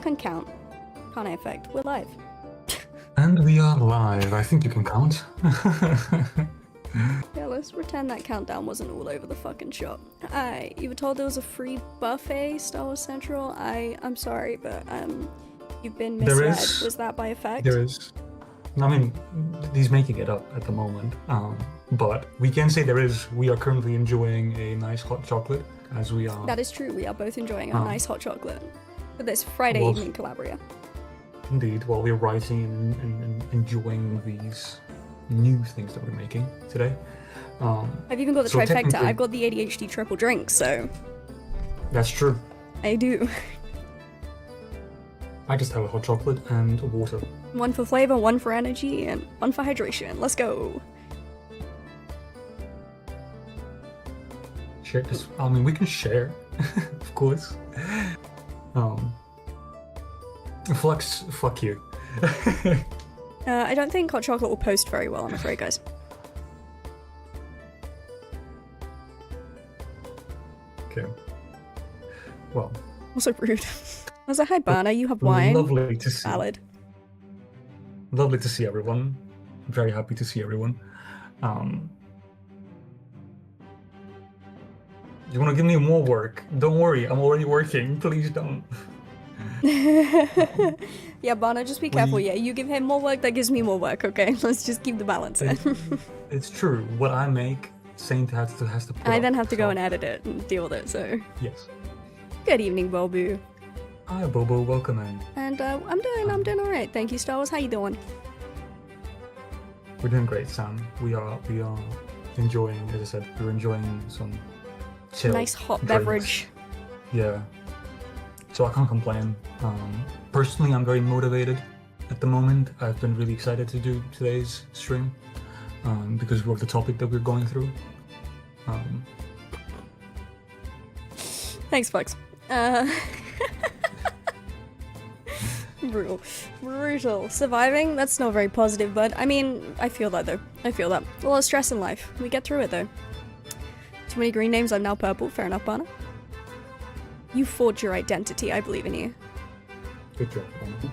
can count. Can't I affect? We're live. And we are live. I think you can count. Yeah, let's pretend that countdown wasn't all over the fucking shop. You were told there was a free buffet, Star Wars Central. I'm sorry, but you've been misled. There is. Was that by effect? There is. I mean, he's making it up at the moment. But we can say there is. We are currently enjoying a nice hot chocolate as we are. That is true. We are both enjoying a nice hot chocolate for this Friday evening Colabria. Indeed, while we're writing and enjoying these new things that we're making today. I've even got the trifecta. I've got the ADHD triple drink, so. That's true. I do. I just have a hot chocolate and water. One for flavor, one for energy, and one for hydration. Let's go. Share this. I mean, we can share, of course. Flux, fuck you. I don't think hot chocolate will post very well, I'm afraid, guys. Okay. Well. Also rude. I was like, hi, Barna, you have wine. Lovely to see. Salad. Lovely to see everyone. I'm very happy to see everyone. You want to give me more work? Don't worry, I'm already working. Please don't. Yeah, Barna, just be careful. Yeah, you give him more work, that gives me more work, okay? Let's just keep the balance. It's true. What I make, Saint has to put I then have to go and edit it and deal with it, so... Yes. Good evening, Bobu. Hi, Bobo. Welcome in. And I'm doing alright. Thank you, Star Wars. How you doing? We're doing great, Sam. We are enjoying, as I said, we're enjoying some chill nice hot drinks. beverage. Yeah. So I can't complain. Personally, I'm very motivated at the moment. I've been really excited to do today's stream because of the topic that we're going through. Thanks, folks. Brutal. Surviving? That's not very positive, but I mean, I feel that though. I feel that. A lot of stress in life. We get through it though. Too many green names, I'm now purple. Fair enough, Barna. You forged your identity, I believe in you. Good job, Barna.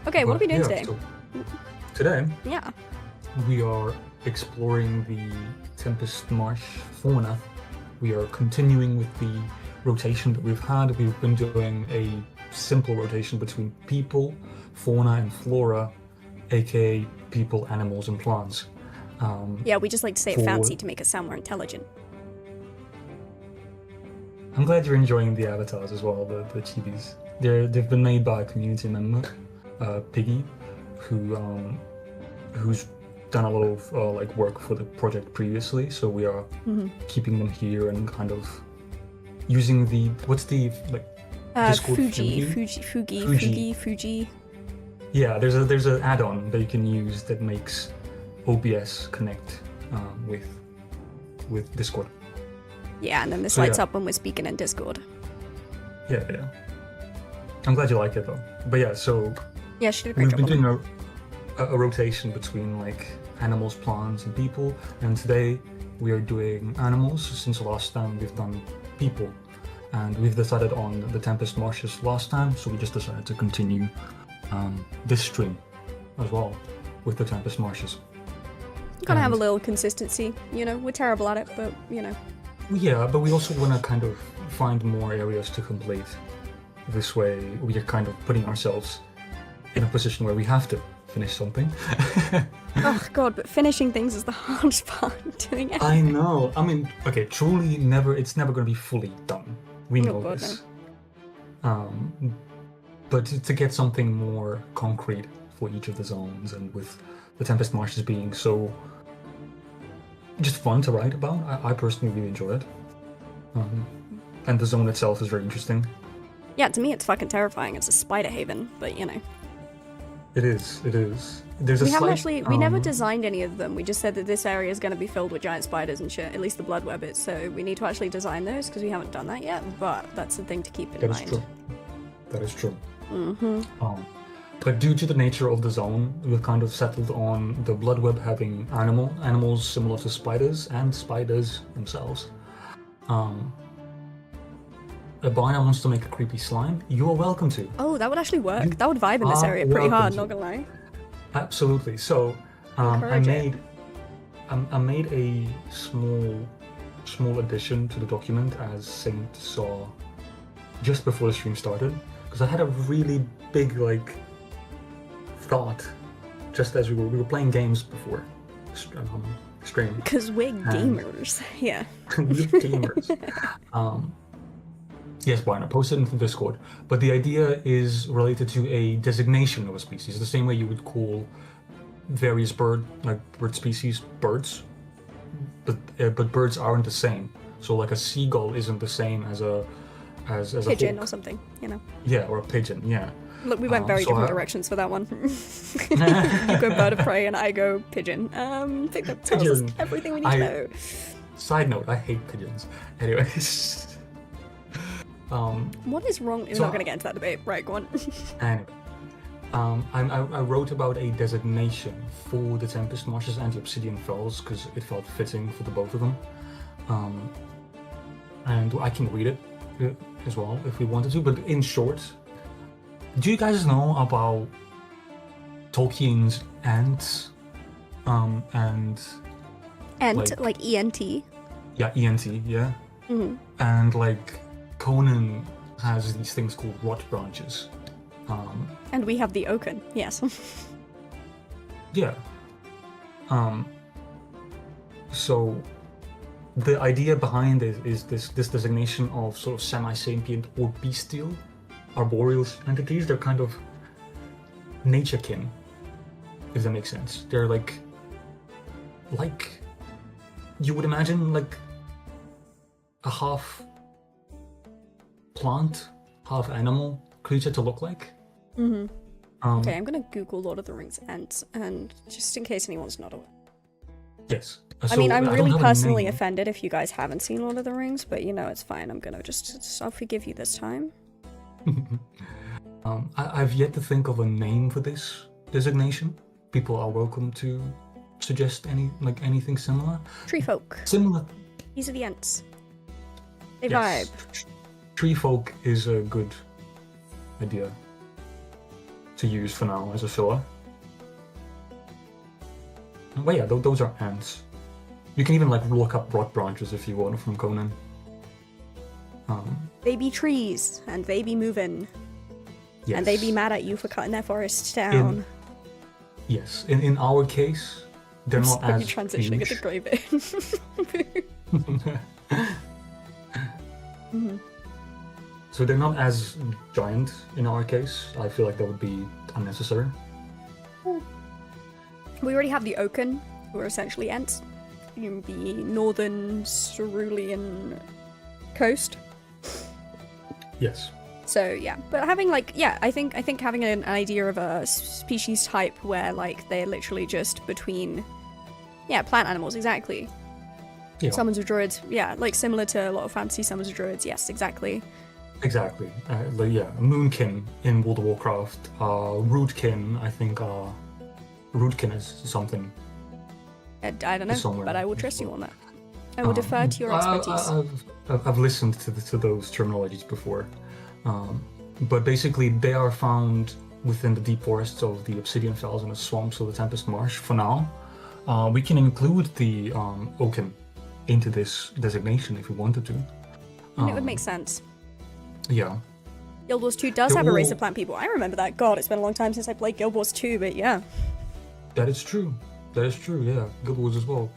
Okay, what are we doing today? So today, yeah, we are exploring the Tempest Marsh fauna. We are continuing with the rotation that we've had. We've been doing a simple rotation between people, fauna, and flora, aka people, animals, and plants. Yeah, we just like to say it fancy to make it sound more intelligent. I'm glad you're enjoying the avatars as well, the chibis. They've been made by a community member, Piggy, who's done a lot of like work for the project previously. So we are keeping them here and kind of using the Fuji. Yeah, there's an add-on that you can use that makes OBS connect with Discord. Yeah, and then this lights up when we're speaking in Discord. Yeah. I'm glad you like it though. But yeah, so yeah, she did a great job. We've been doing a rotation between like animals, plants, and people, and today we are doing animals. Since the last time we've done people, and we've decided on the Tempest Marshes last time, so we just decided to continue this stream as well with the Tempest Marshes. Gotta have a little consistency, you know. We're terrible at it, but you know. Yeah, but we also want to kind of find more areas to complete. This way, we are kind of putting ourselves in a position where we have to finish something. Oh god, but finishing things is the hardest part. Doing it. I know. I mean, okay, truly, it's never going to be fully done. We know this. No. But to get something more concrete for each of the zones, and with the Tempest Marshes being so just fun to write about, I personally really enjoy it. And the zone itself is very interesting. Yeah, to me it's fucking terrifying. It's a spider haven, but you know. It is. There's we never designed any of them. We just said that this area is going to be filled with giant spiders and shit, at least the blood webbers, so we need to actually design those because we haven't done that yet, but that's the thing to keep in mind. That is true. But due to the nature of the zone, we've kind of settled on the blood web having animals similar to spiders and spiders themselves. Barna wants to make a creepy slime, you are welcome to. Oh, that would actually work. You That would vibe in this are area pretty hard, welcome not gonna lie. Absolutely. So, I Encourage it. made a small addition to the document as Saint saw just before the stream started, because I had a really big thought just as we were playing games before stream. Because we're gamers. Yeah. We're gamers. Yes, Brian, I posted into Discord. But the idea is related to a designation of a species, the same way you would call various bird species birds. But birds aren't the same. So like a seagull isn't the same as a Pigeon hawk. or something, you know. Yeah, or a pigeon. Yeah. Look, we went very different directions for that one. You go bird of prey and I go pigeon. I think that tells us Pigeon. everything we need to know. Side note, I hate pigeons. Anyways. What is wrong? We're not going to get into that debate. Right, go on. Anyway. I wrote about a designation for the Tempest Marshes and the Obsidian Fells because it felt fitting for the both of them. And I can read it as well if we wanted to, but in short, do you guys know about Tolkien's ants? And like ENT. Yeah, ENT, yeah. Mm-hmm. And Conan has these things called rot branches. And we have the oaken, yes. Yeah. So the idea behind it is this designation of sort of semi-sapient or bestial arboreal entities. They're kind of nature-kin, if that makes sense. They're like you would imagine a half plant, half animal creature to look like. Mm-hmm. Okay, I'm gonna Google Lord of the Rings ants, and just in case anyone's not aware. Yes. I mean, I'm really personally offended if you guys haven't seen Lord of the Rings, but it's fine. I'm gonna I'll forgive you this time. I've yet to think of a name for this designation. People are welcome to suggest anything similar. Tree folk. Similar. These are the ants. They Yes. vibe. Tree folk is a good idea to use for now as a filler. But yeah, those are ants. You can even look up rot branches if you want from Conan. They be trees, and they be moving. Yes. And they be mad at you for cutting their forests down. Yes, in our case, they're not Sorry, as transitioning huge. at the grey bit. Mm-hmm. So they're not as giant in our case. I feel like that would be unnecessary. We already have the oaken, who are essentially ants. The northern cerulean coast. Yes. So yeah, but having I think having an idea of a species type where they're literally just between, plant animals, exactly. Yeah. Summons of druids, similar to a lot of fantasy summons of druids, yes, exactly. Exactly. Moonkin in World of Warcraft. Rootkin, I think. Rootkin is something. I don't know, Somewhere. but I will trust you on that. I will defer to your expertise. I've listened to those terminologies before. But basically, they are found within the deep forests of the Obsidian Fells and the swamps of the Tempest Marsh for now. We can include the oaken into this designation if we wanted to. And it would make sense. Yeah. Guild Wars 2 does have a race of plant people. I remember that. God, it's been a long time since I played Guild Wars 2, but yeah. That is true. Yeah. Guild Wars as well.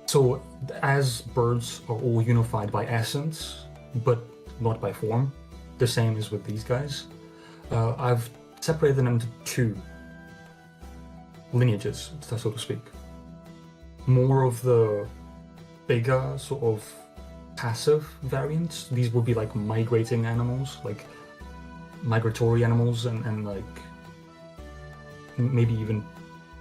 So, as birds are all unified by essence, but not by form, the same as with these guys, I've separated them into two lineages, so to speak. More of the bigger, sort of passive variants. These would be migrating animals, migratory animals, and maybe even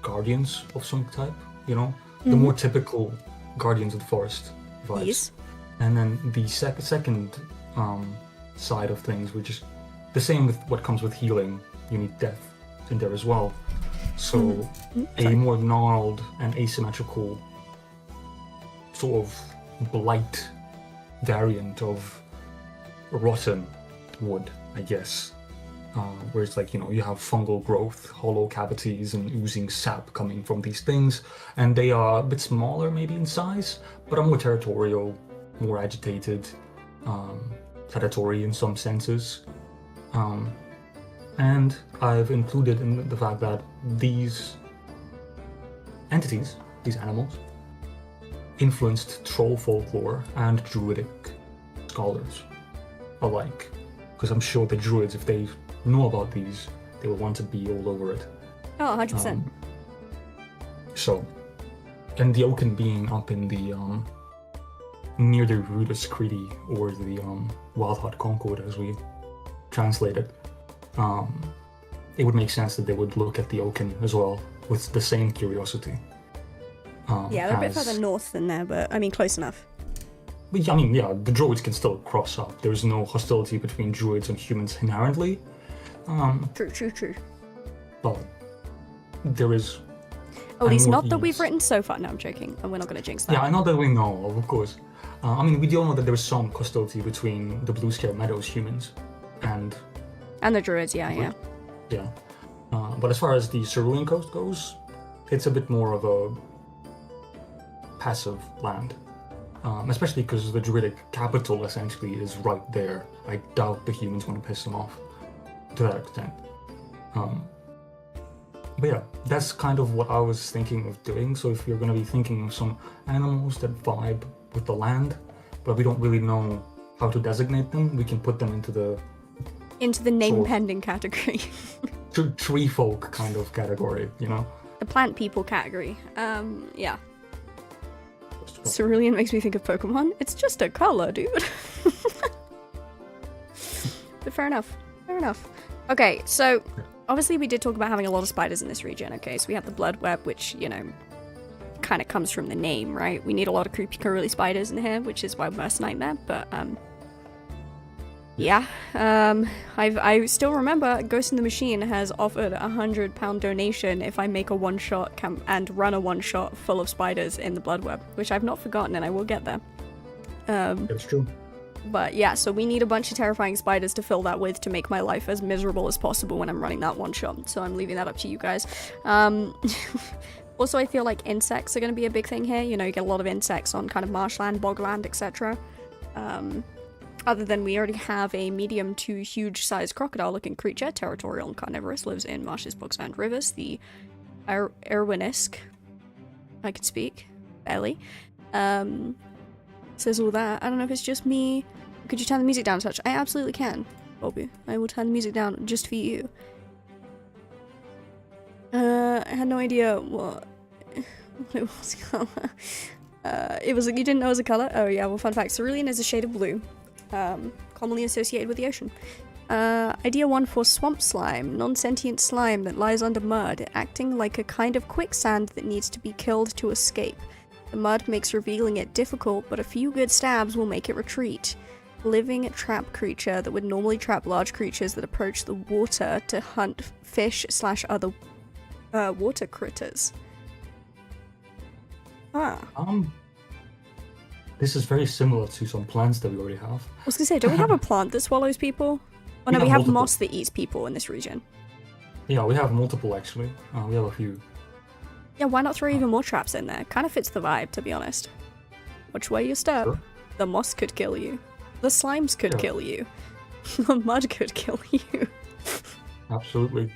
guardians of some type, the more typical guardians of the forest vibes. Yes. And then the second side of things, which is the same with what comes with healing. You need death in there as well. So a more gnarled and asymmetrical sort of blight variant of rotten wood, I guess. Where it's like, you have fungal growth, hollow cavities, and oozing sap coming from these things. And they are a bit smaller, maybe in size, but are more territorial, more agitated, predatory in some senses. And I've included in the fact that these entities, these animals, influenced troll folklore and druidic scholars alike. Because I'm sure the druids, if they know about these, they will want to be all over it. Oh, 100%. And the oaken being up in the near the Rudus Credi, or the Wild Heart Concord as we translate it, it would make sense that they would look at the oaken as well with the same curiosity. Yeah, they're a bit further north than there, but I mean, close enough. But, I mean, yeah, the druids can still cross up. There's no hostility between druids and humans inherently. True. But there is. At least not that we've written so far. No, I'm joking. And we're not going to jinx that. Yeah, I know that we know, of course. I mean, we do know that there is some hostility between the Blue Scare Meadows humans and the druids, yeah. Yeah. But as far as the Cerulean Coast goes, it's a bit more of a passive land. Especially because the druidic capital essentially is right there. I doubt the humans want to piss them off to that extent. But yeah, that's kind of what I was thinking of doing. So if you're going to be thinking of some animals that vibe with the land, but we don't really know how to designate them, we can put them into the name pending category. Tree folk kind of category, The plant people category. Yeah. Cerulean makes me think of Pokemon. It's just a color, dude. But fair enough. Okay, so obviously we did talk about having a lot of spiders in this region, okay? So we have the blood web, which, kind of comes from the name, right? We need a lot of creepy curly spiders in here, which is why Worst Nightmare, but, yeah. I still remember Ghost in the Machine has offered a £100 donation if I make a one-shot and run a one-shot full of spiders in the blood web, which I've not forgotten, and I will get there. That's true. But yeah, so we need a bunch of terrifying spiders to fill that with to make my life as miserable as possible when I'm running that one shot. So I'm leaving that up to you guys. Also, I feel like insects are going to be a big thing here. You get a lot of insects on kind of marshland, bogland, etc. Other than we already have a medium to huge-sized crocodile-looking creature, territorial and carnivorous, lives in marshes, books, and rivers. The Irwinisk, I could speak, barely. Says all that. I don't know if it's just me. Could you turn the music down a touch? I absolutely can, Bobby. I will turn the music down just for you. I had no idea what it was color. It was. You didn't know it was a color? Oh yeah. Well, fun fact: cerulean is a shade of blue, commonly associated with the ocean. Idea 1 for swamp slime, non-sentient slime that lies under mud, acting like a kind of quicksand that needs to be killed to escape. The mud makes revealing it difficult, but a few good stabs will make it retreat. Living trap creature that would normally trap large creatures that approach the water to hunt fish/other water critters. This is very similar to some plants that we already have. I was gonna say, don't we have a plant that swallows people? Oh no, we have moss that eats people in this region. Yeah, we have multiple actually. We have a few. Yeah, why not throw even more traps in there? Kind of fits the vibe, to be honest. Which way you step, Sure. The moss could kill you. The slimes could kill you. The mud could kill you. Absolutely.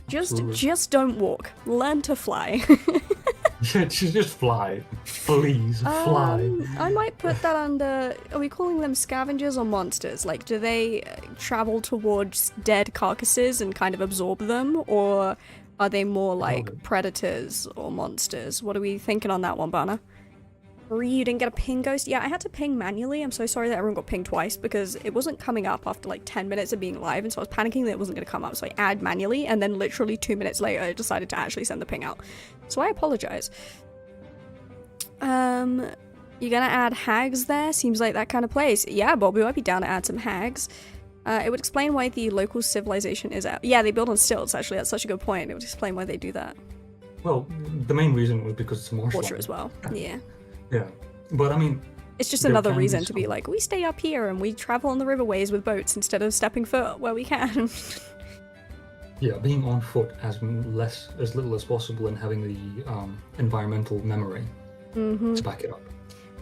Just don't walk. Learn to fly. Just fly. Please, fly. I might put that under... Are we calling them scavengers or monsters? Like, do they travel towards dead carcasses and kind of absorb them? Or are they more like predators or monsters? What are we thinking on that one, Banner? You didn't get a ping, Ghost? Yeah, I had to ping manually. I'm so sorry that everyone got pinged twice because it wasn't coming up after like 10 minutes of being live, and so I was panicking that it wasn't going to come up, so I add manually, and then literally 2 minutes later I decided to actually send the ping out. So I apologize. You're gonna add hags there? Seems like that kind of place. Yeah, Bobby, I'd be down to add some hags. It would explain why the local civilization is out. Yeah, they build on stilts, actually. That's such a good point. It would explain why they do that. Well, the main reason was because it's marshland. Water as well, yeah. Yeah, but I mean, It's just There another can be reason to be some- like, we stay up here and we travel on the riverways with boats instead of stepping foot where we can. Yeah, being on foot as little as possible and having the environmental memory to back it up.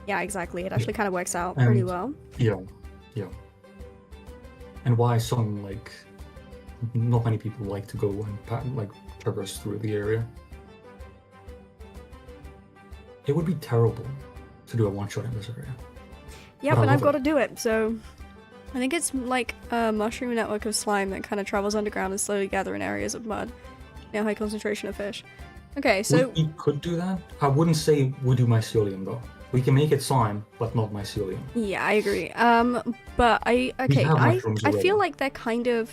Yeah, exactly. It actually kind of works out pretty And- well. Yeah, yeah. And why some like not many people like to go and like traverse through the area. It would be terrible to do a one shot in this area. Yeah, But I but I've love got to do it, so I think it's like a mushroom network of slime that kind of travels underground and slowly gather in areas of mud. Near high concentration of fish. Okay, so We could do that. I wouldn't say we do mycelium though. We can make it slime, but not mycelium. yeah, I agree. But I have mushrooms I already. feel like they're kind of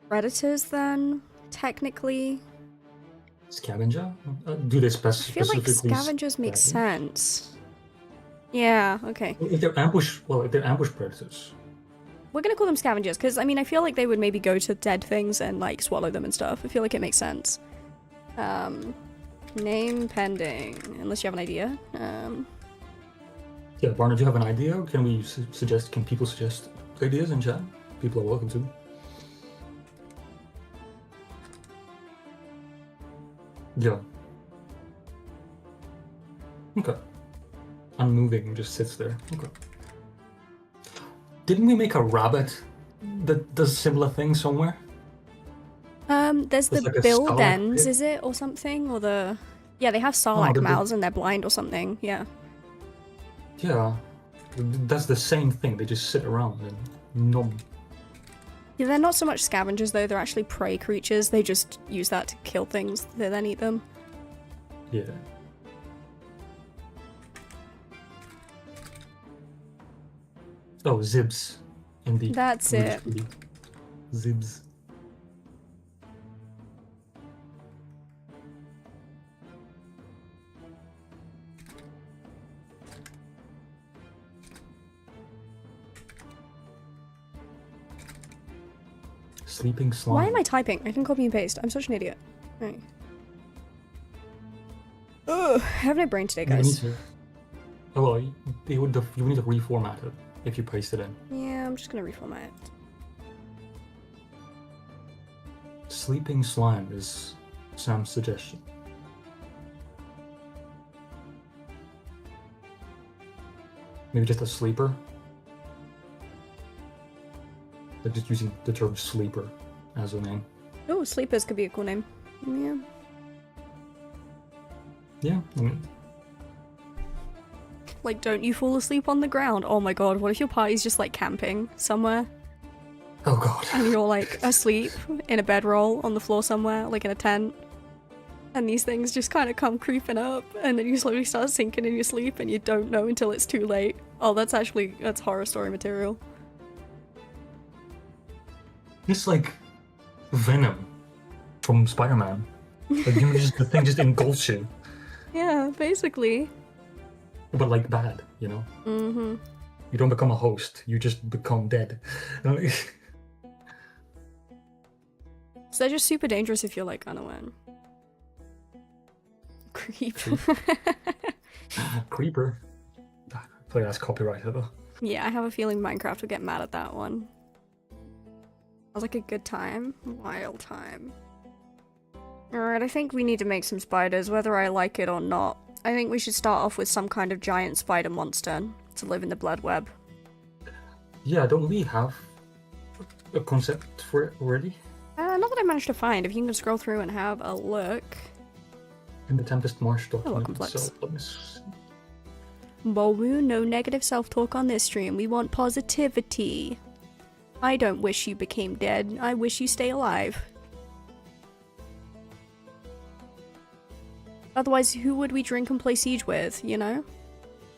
predators then, technically. Scavenger? Do they I feel like specifically? scavengers make scavenge? sense. Yeah, okay. If they're ambush predators. We're gonna call them scavengers, because I mean I feel like they would maybe go to dead things and like swallow them and stuff. I feel like it makes sense. Name pending, unless you have an idea. Yeah, Barnard, do you have an idea? Can we suggest? Can people suggest ideas in chat? People are welcome to. Yeah. Okay. Unmoving, just sits there. Okay. Didn't we make a rabbit that does similar things somewhere? There's the It's like a bill Starlight dens, pit. is it, or something? Or the... Yeah, they have Sarlacc the- mouths and they're blind or something, yeah. Yeah. That's the same thing. They just sit around and nom. Yeah, they're not so much scavengers though, they're actually prey creatures. They just use that to kill things, they then eat them. Yeah. Oh, Zibs. Indeed. That's it. Zibs. Sleeping slime. Why am I typing? I can copy and paste. I'm such an idiot. Right. Ugh, I have no brain today, You need guys. to. Oh, well, you would need to reformat it if you paste it in. Yeah, I'm just gonna reformat it. Sleeping slime is Sam's suggestion. Maybe just a sleeper? Like just using the term sleeper as a name. Oh, sleepers could be a cool name. Yeah. Yeah, I mean, Like, don't you fall asleep on the ground? Oh my god, what if your party's just like camping somewhere? oh god. And you're like asleep in a bedroll on the floor somewhere, like in a tent. And these things just kind of come creeping up, and then you slowly start sinking in your sleep, and you don't know until it's too late. Oh, that's horror story material. It's like Venom from Spider-Man. Like, the thing just engulfs you, Yeah, basically. but like bad, you know? Mm-hmm. You don't become a host, you just become dead. So they're just super dangerous if you're like unaware. Creep. Creeper. I feel like that's copyrighted though. Yeah, I have a feeling Minecraft will get mad at that one. Was like a good time? Wild time. Alright, I think we need to make some spiders, whether I like it or not. I think we should start off with some kind of giant spider monster to live in the blood web. Yeah, don't we have a concept for it already? Not that I managed to find. If you can scroll through and have a look. In the Tempest Marsh document welcome, Plex. itself. Let me see. Bolu, no negative self-talk on this stream. We want positivity. I don't wish you became dead. I wish you stay alive. Otherwise, who would we drink and play Siege with, you know?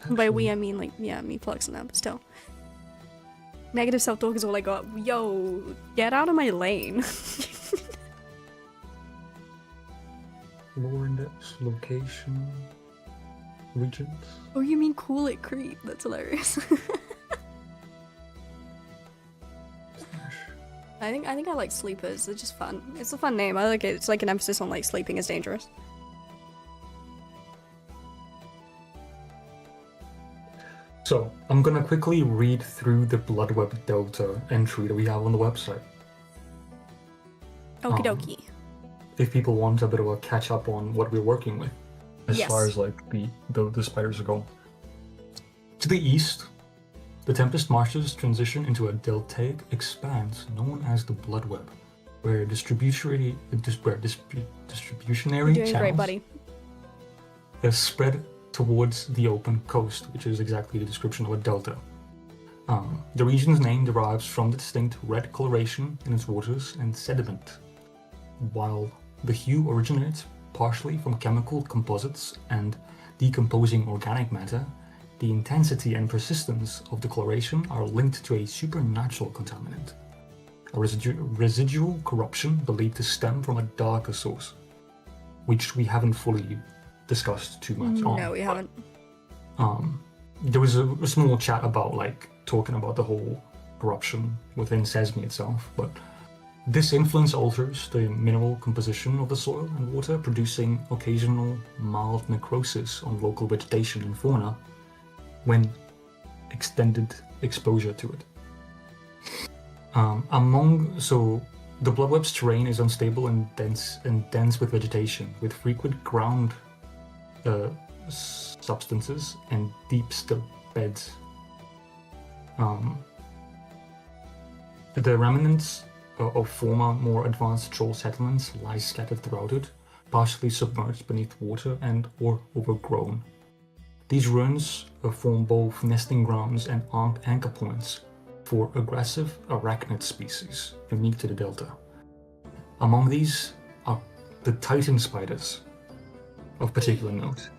And by we, I mean, like, yeah, me, Flux, and that, but still. Negative self-talk is all I got. Yo, get out of my lane. Lower index, location, regions. Oh, you mean cool it creep? That's hilarious. I think I like sleepers. They're just fun. It's a fun name. I like it. It's like an emphasis on like sleeping is dangerous. So I'm gonna quickly read through the Bloodweb Delta entry that we have on the website. Okie dokie. If people want a bit of a catch up on what we're working with, as Yes. far as like the spiders go. To the east, the Tempest Marshes transition into a deltaic expanse known as the Bloodweb, where distributionary You're doing great, buddy. is spread towards the open coast, which is exactly the description of a delta. The region's name derives from the distinct red coloration in its waters and sediment, while the hue originates partially from chemical composites and decomposing organic matter. The intensity and persistence of the coloration are linked to a supernatural contaminant, a residual corruption believed to stem from a darker source, which we haven't fully discussed too much on. No, we haven't. There was a small chat about like talking about the whole corruption within Sesame itself, but this influence alters the mineral composition of the soil and water, producing occasional mild necrosis on local vegetation and fauna when extended exposure to it. So the Bloodweb's terrain is unstable and dense with vegetation, with frequent ground substances and deep still beds. The remnants of former, more advanced troll settlements lie scattered throughout it, partially submerged beneath water and or overgrown. These ruins form both nesting grounds and anchor points for aggressive arachnid species unique to the delta. Among these are the titan spiders, of particular note,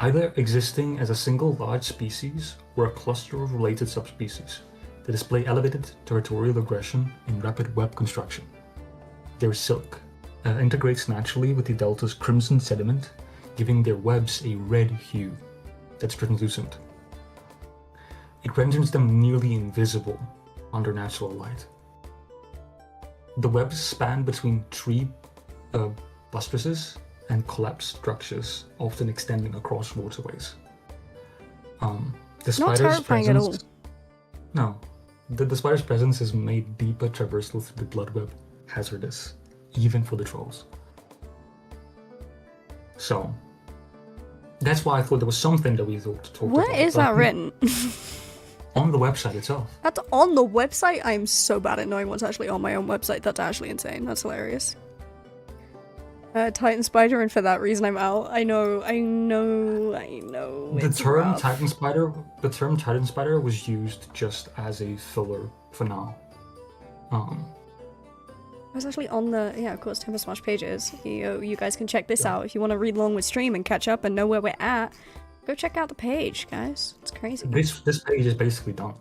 either existing as a single large species or a cluster of related subspecies that display elevated territorial aggression and rapid web construction. Their silk integrates naturally with the delta's crimson sediment, giving their webs a red hue that's translucent. It renders them nearly invisible under natural light. The webs span between tree buttresses and collapsed structures, often extending across waterways. The spider's terrifying at all. No. The spider's presence has made deeper traversal through the Bloodweb hazardous, even for the trolls. So, that's why I thought there was something that we thought to talk about. Where is that written? On the website itself. That's on the website? I'm so bad at knowing what's actually on my own website. That's actually insane. That's hilarious. Titan spider, and for that reason I'm out. I know. The term Titan spider was used just as a filler for now. I was actually on the, yeah, of course, Tempest Marshes pages. You guys can check this out if you want to read along with stream and catch up and know where we're at. Go check out the page, guys. It's crazy. This page is basically done.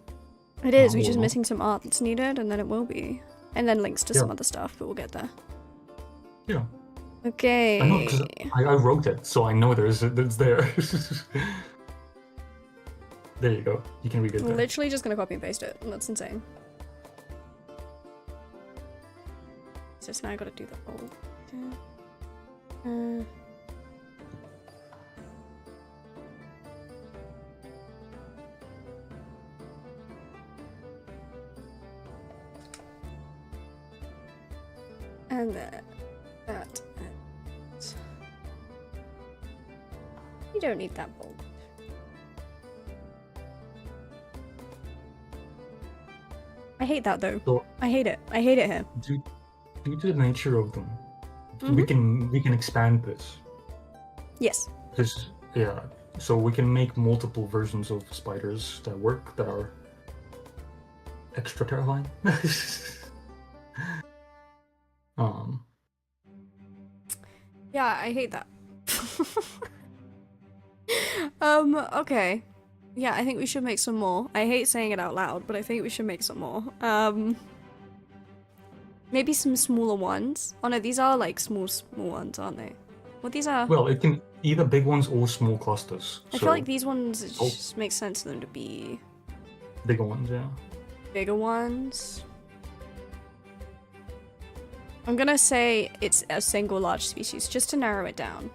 It is. We're just missing some art that's needed, and then it will be, and then links to some other stuff. But we'll get there. Yeah. Okay. I know, 'cause I wrote it, so I know it's there. There you go. You can read it there. I'm literally just gonna copy and paste it. That's insane. So now I gotta do the whole. And that. You don't need that bold. I hate that though. So, I hate it. I hate it here. Due to the nature of them, we can expand this. Yes. So we can make multiple versions of spiders that work, that are extra terrifying. Yeah, I hate that. Okay. Yeah, I think we should make some more. I hate saying it out loud, but I think we should make some more. Maybe some smaller ones. Oh no, these are like small ones, aren't they? Well, these are... Well, it can either big ones or small clusters. I feel like these ones, it just makes sense for them to be... Bigger ones, yeah. Bigger ones. I'm gonna say it's a single large species, just to narrow it down.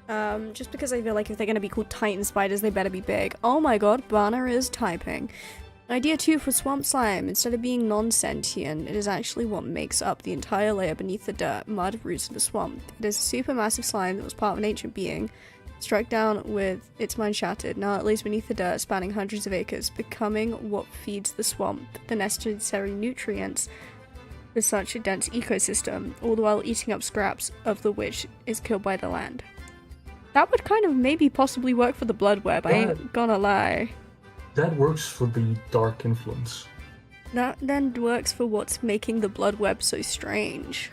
Just because I feel like if they're gonna be called Titan spiders, they better be big. Oh my god, Banner is typing. Idea 2 for swamp slime. Instead of being non-sentient, it is actually what makes up the entire layer beneath the dirt, mud, roots of the swamp. It is a supermassive slime that was part of an ancient being, struck down with its mind shattered, now it lays beneath the dirt, spanning hundreds of acres, becoming what feeds the swamp, the necessary nutrients for such a dense ecosystem, all the while eating up scraps of the which is killed by the land. That would kind of maybe possibly work for the blood web, I ain't gonna lie. That works for the dark influence. That then works for what's making the blood web so strange.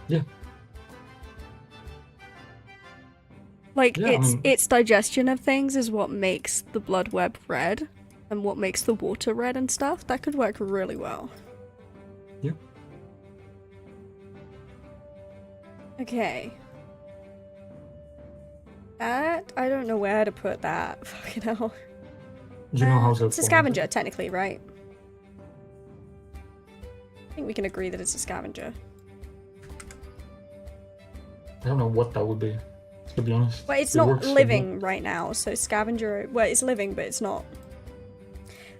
Yeah. Like, Yeah, its digestion of things is what makes the blood web red, and what makes the water red and stuff. That could work really well. Yeah. Okay. That, I don't know where to put that. Fucking hell. You know how it's a scavenger, technically, right? I think we can agree that it's a scavenger. I don't know what that would be, to be honest. Well, it's not living right now, so scavenger... Well, it's living, but it's not...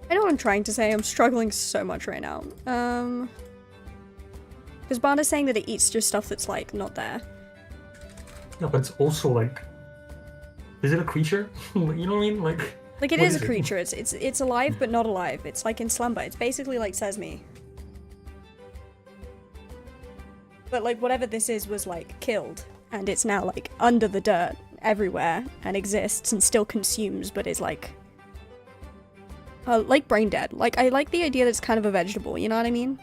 I know what I'm trying to say. I'm struggling so much right now. Because Barna's saying that it eats just stuff that's, like, not there. Yeah, but it's also, like... Is it a creature? You know what I mean? Like it is a creature. It's alive, but not alive. It's, like, in slumber. It's basically like Sesame. But, like, whatever this is was, like, killed. And it's now, like, under the dirt everywhere. And exists and still consumes, but is, like brain dead. Like, I like the idea that it's kind of a vegetable, you know what I mean?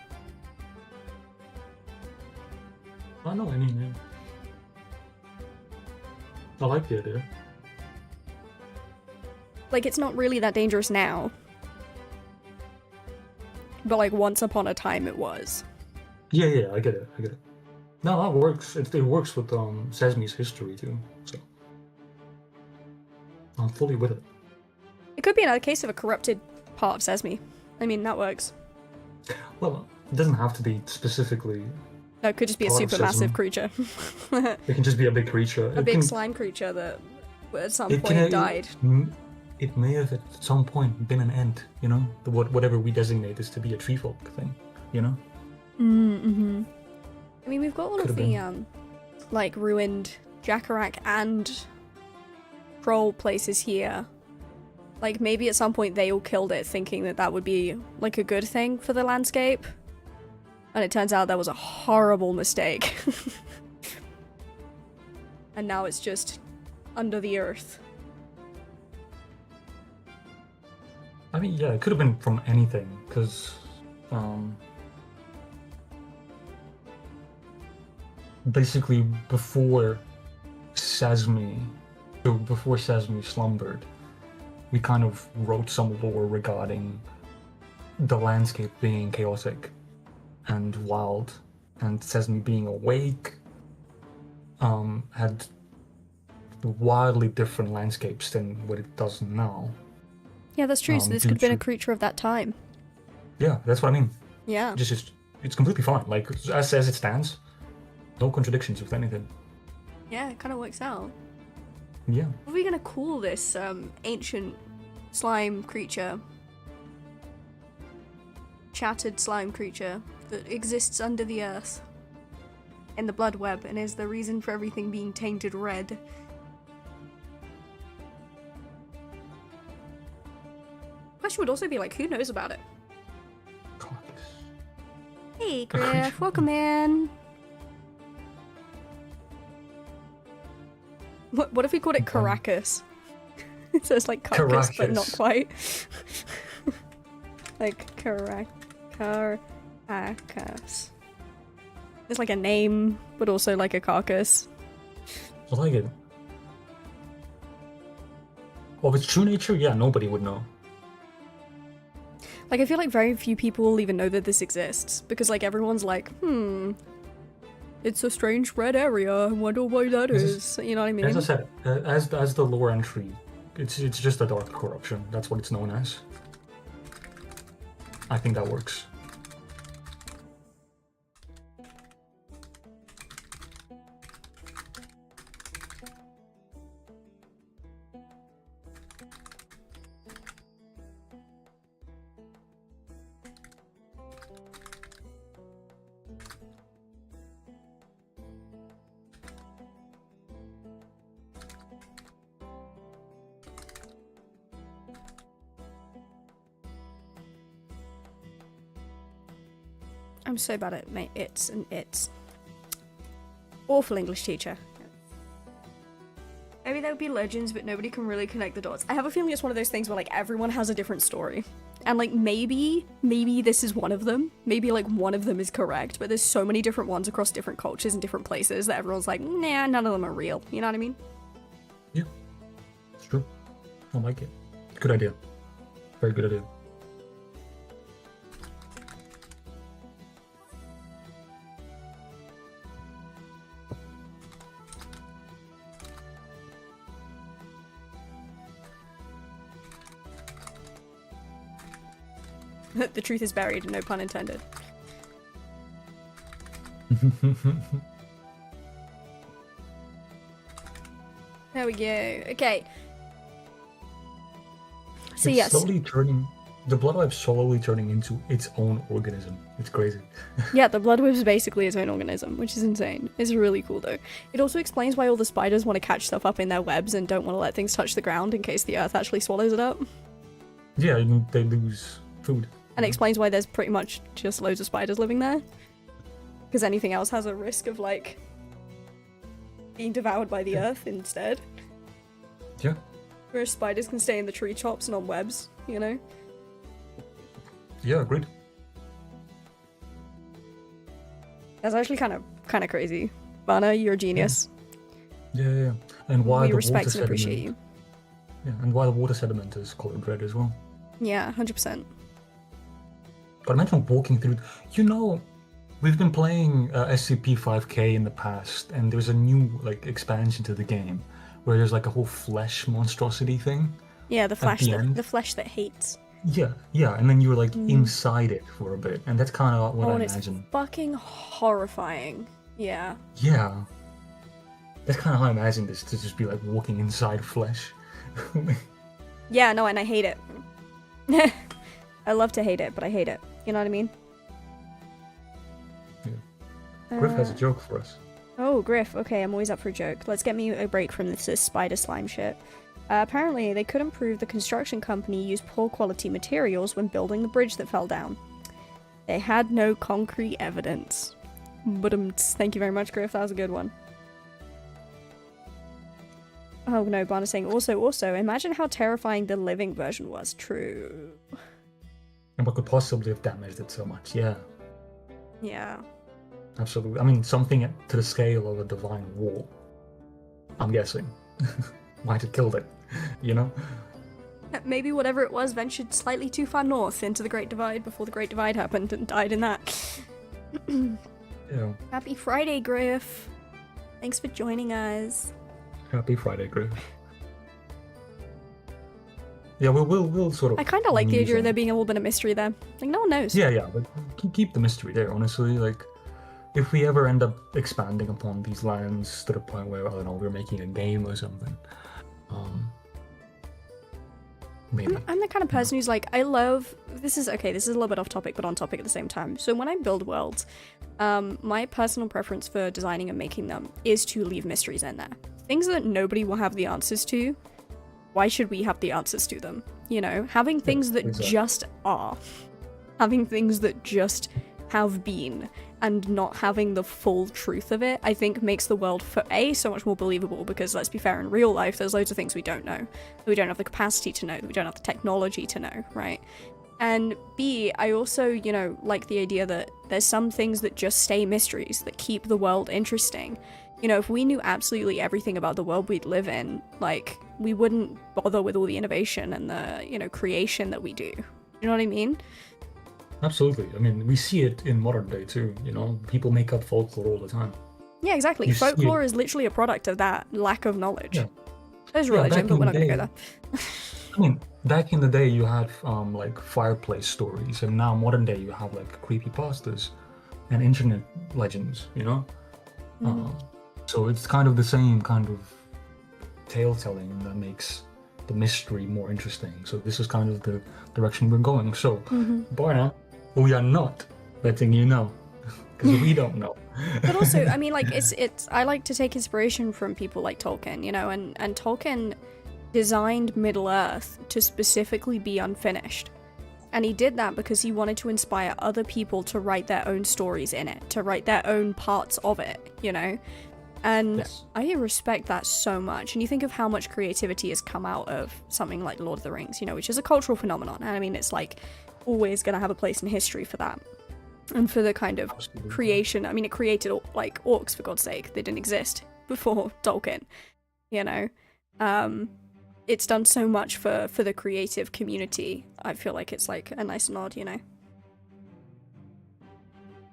I know what I mean, yeah. I like the idea. Like, it's not really that dangerous now. But, like, once upon a time it was. Yeah, I get it. No, that works. It works with Sesame's history too, so I'm fully with it. It could be another case of a corrupted part of Sesame. I mean, that works. Well, it doesn't have to be specifically. No, it could just be a super massive creature. It can just be a big creature. A big slime creature that at some point died. It may have at some point been an ant, you know? Whatever we designate is to be a tree folk thing, you know? Mm-hmm. I mean, we've got all of the, like, ruined Jackarak and troll places here. Like, maybe at some point they all killed it thinking that that would be, like, a good thing for the landscape. And it turns out that was a horrible mistake. And now it's just under the earth. I mean, yeah, it could have been from anything, because, basically before Sesame slumbered, we kind of wrote some lore regarding the landscape being chaotic and wild, and Sesame being awake had wildly different landscapes than what it does now. Yeah, that's true. So this could have been a creature of that time. Yeah, that's what I mean. Yeah. It's completely fine. Like, as it stands, no contradictions with anything. Yeah, it kind of works out. Yeah. What are we gonna call this ancient slime creature? Shattered slime creature that exists under the earth in the blood web and is the reason for everything being tainted red. Question would also be like, who knows about it? Hey Griff, welcome in. What if we called it Caracas? So it's like carcass, but not quite. Like Caracas. It's like a name, but also like a carcass. I like it. Of its true nature, yeah, nobody would know. Like, I feel like very few people will even know that this exists, because, like, everyone's like, it's a strange red area, I wonder why that is. You know what I mean? As I said, as the lore entry, it's just a dark corruption. That's what it's known as. I think that works. I'm so bad at its and its. Awful English teacher. Maybe there would be legends, but nobody can really connect the dots. I have a feeling it's one of those things where, like, everyone has a different story. And, like, maybe this is one of them. Maybe, like, one of them is correct, but there's so many different ones across different cultures and different places that everyone's like, nah, none of them are real. You know what I mean? Yeah, it's true. I like it. Good idea. Very good idea. The truth is buried, no pun intended. There we go. Okay. So it's yes. slowly turning. The blood web's slowly turning into its own organism. It's crazy. Yeah, the blood web's basically its own organism, which is insane. It's really cool though. It also explains why all the spiders want to catch stuff up in their webs and don't want to let things touch the ground in case the earth actually swallows it up. Yeah, they lose food. And it explains why there's pretty much just loads of spiders living there. Because anything else has a risk of, like, being devoured by the earth instead. Yeah. Whereas spiders can stay in the tree tops and on webs, you know? Yeah, agreed. That's actually kind of crazy. Bana, you're a genius. Yeah. And why we the respect water and appreciate sediment, you. Yeah, and why the water sediment is colored red as well. Yeah, 100%. But I mentioned walking through. You know, we've been playing SCP-5K in the past, and there's a new expansion to the game where there's like a whole flesh monstrosity thing. Yeah, the flesh that hates. Yeah, and then you were like inside it for a bit, and that's kind of what I imagine. It's fucking horrifying. Yeah. Yeah. That's kind of how I imagine this, to just be like walking inside flesh. Yeah, no, and I hate it. I love to hate it, but I hate it. You know what I mean? Yeah. Griff has a joke for us. Oh, Griff. Okay, I'm always up for a joke. Let's get me a break from this spider slime shit. Apparently, they couldn't prove the construction company used poor quality materials when building the bridge that fell down. They had no concrete evidence. But thank you very much, Griff. That was a good one. Oh no, Barna's saying also, imagine how terrifying the living version was. True. And what could possibly have damaged it so much, yeah. Yeah. Absolutely. I mean, something to the scale of a divine wall. I'm guessing. Might have killed it, you know? Maybe whatever it was ventured slightly too far north into the Great Divide before the Great Divide happened and died in that. Yeah. Happy Friday, Griff. Thanks for joining us. Happy Friday, Griff. Yeah, we'll sort of... I kind of like the idea of there being a little bit of mystery there. Like, no one knows. Yeah, but keep the mystery there, honestly. Like, if we ever end up expanding upon these lands to the point where, I don't know, we're making a game or something, maybe. I'm the kind of person who's like, I love... This is a little bit off topic, but on topic at the same time. So when I build worlds, my personal preference for designing and making them is to leave mysteries in there. Things that nobody will have the answers to. Why should we have the answers to them? You know, having things that just are. Having things that just have been and not having the full truth of it, I think makes the world, for A, so much more believable, because let's be fair, in real life, there's loads of things we don't know. That we don't have the capacity to know, that we don't have the technology to know, right? And B, I also, you know, like the idea that there's some things that just stay mysteries, that keep the world interesting. You know, if we knew absolutely everything about the world we'd live in, like, we wouldn't bother with all the innovation and the, you know, creation that we do. You know what I mean? Absolutely. I mean, we see it in modern day too, you know? People make up folklore all the time. Yeah, exactly. Folklore is literally a product of that lack of knowledge. Yeah. There's religion, but we're not going to go there. I mean, back in the day, you had like fireplace stories, and now modern day, you have like creepypastas and internet legends. So it's kind of the same kind of tale telling that makes the mystery more interesting. So this is kind of the direction we're going. So, Barna, we are not letting you know because we don't know. But also, I mean, like, it's. I like to take inspiration from people like Tolkien, and Tolkien designed Middle Earth to specifically be unfinished. And he did that because he wanted to inspire other people to write their own stories in it, to write their own parts of it, And yes. I respect that so much. And you think of how much creativity has come out of something like Lord of the Rings, which is a cultural phenomenon. And I mean, it's like always going to have a place in history for that. And for the kind of creation, I mean, it created like orcs, for God's sake. They didn't exist before Tolkien, It's done so much for the creative community. I feel like it's like a nice nod,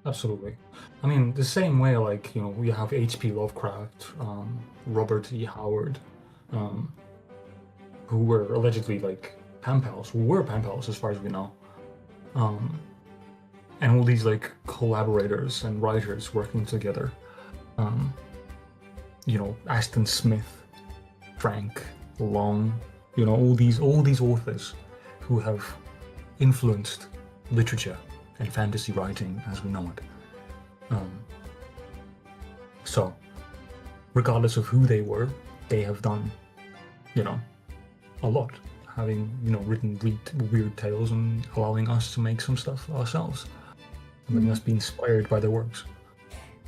Absolutely. I mean, the same way, like, we have H.P. Lovecraft, Robert E. Howard, who were allegedly, like, pen pals as far as we know. And all these, like, collaborators and writers working together. Aston Smith, Frank Long, all these authors who have influenced literature and fantasy writing as we know it. So, regardless of who they were, they have done, a lot, having, written weird tales and allowing us to make some stuff ourselves. And letting us be inspired by their works.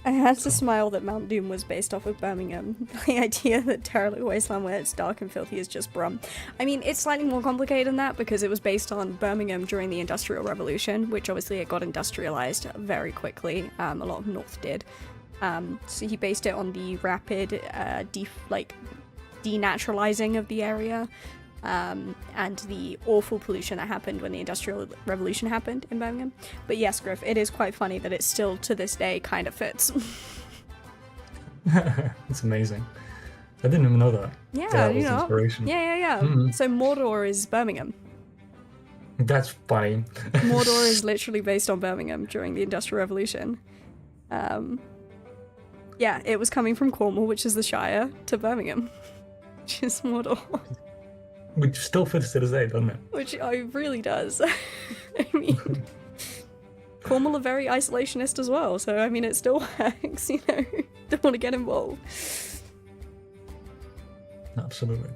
I had to smile that Mount Doom was based off of Birmingham. The idea that Derelict Wasteland, where it's dark and filthy, is just Brum. I mean, it's slightly more complicated than that because it was based on Birmingham during the Industrial Revolution, which obviously it got industrialized very quickly. A lot of North did. So he based it on the rapid denaturalizing of the area. And the awful pollution that happened when the Industrial Revolution happened in Birmingham. But yes, Griff, it is quite funny that it still, to this day, kind of fits. It's amazing. I didn't even know that. Yeah, that was inspiration. Yeah. Mm-hmm. So Mordor is Birmingham. That's funny. Mordor is literally based on Birmingham during the Industrial Revolution. Yeah, it was coming from Cornwall, which is the Shire, to Birmingham, which is Mordor. Which still fits to this day, doesn't it? Which it really does. I mean, Cornwall are very isolationist as well, so I mean, it still works, Don't want to get involved. Absolutely.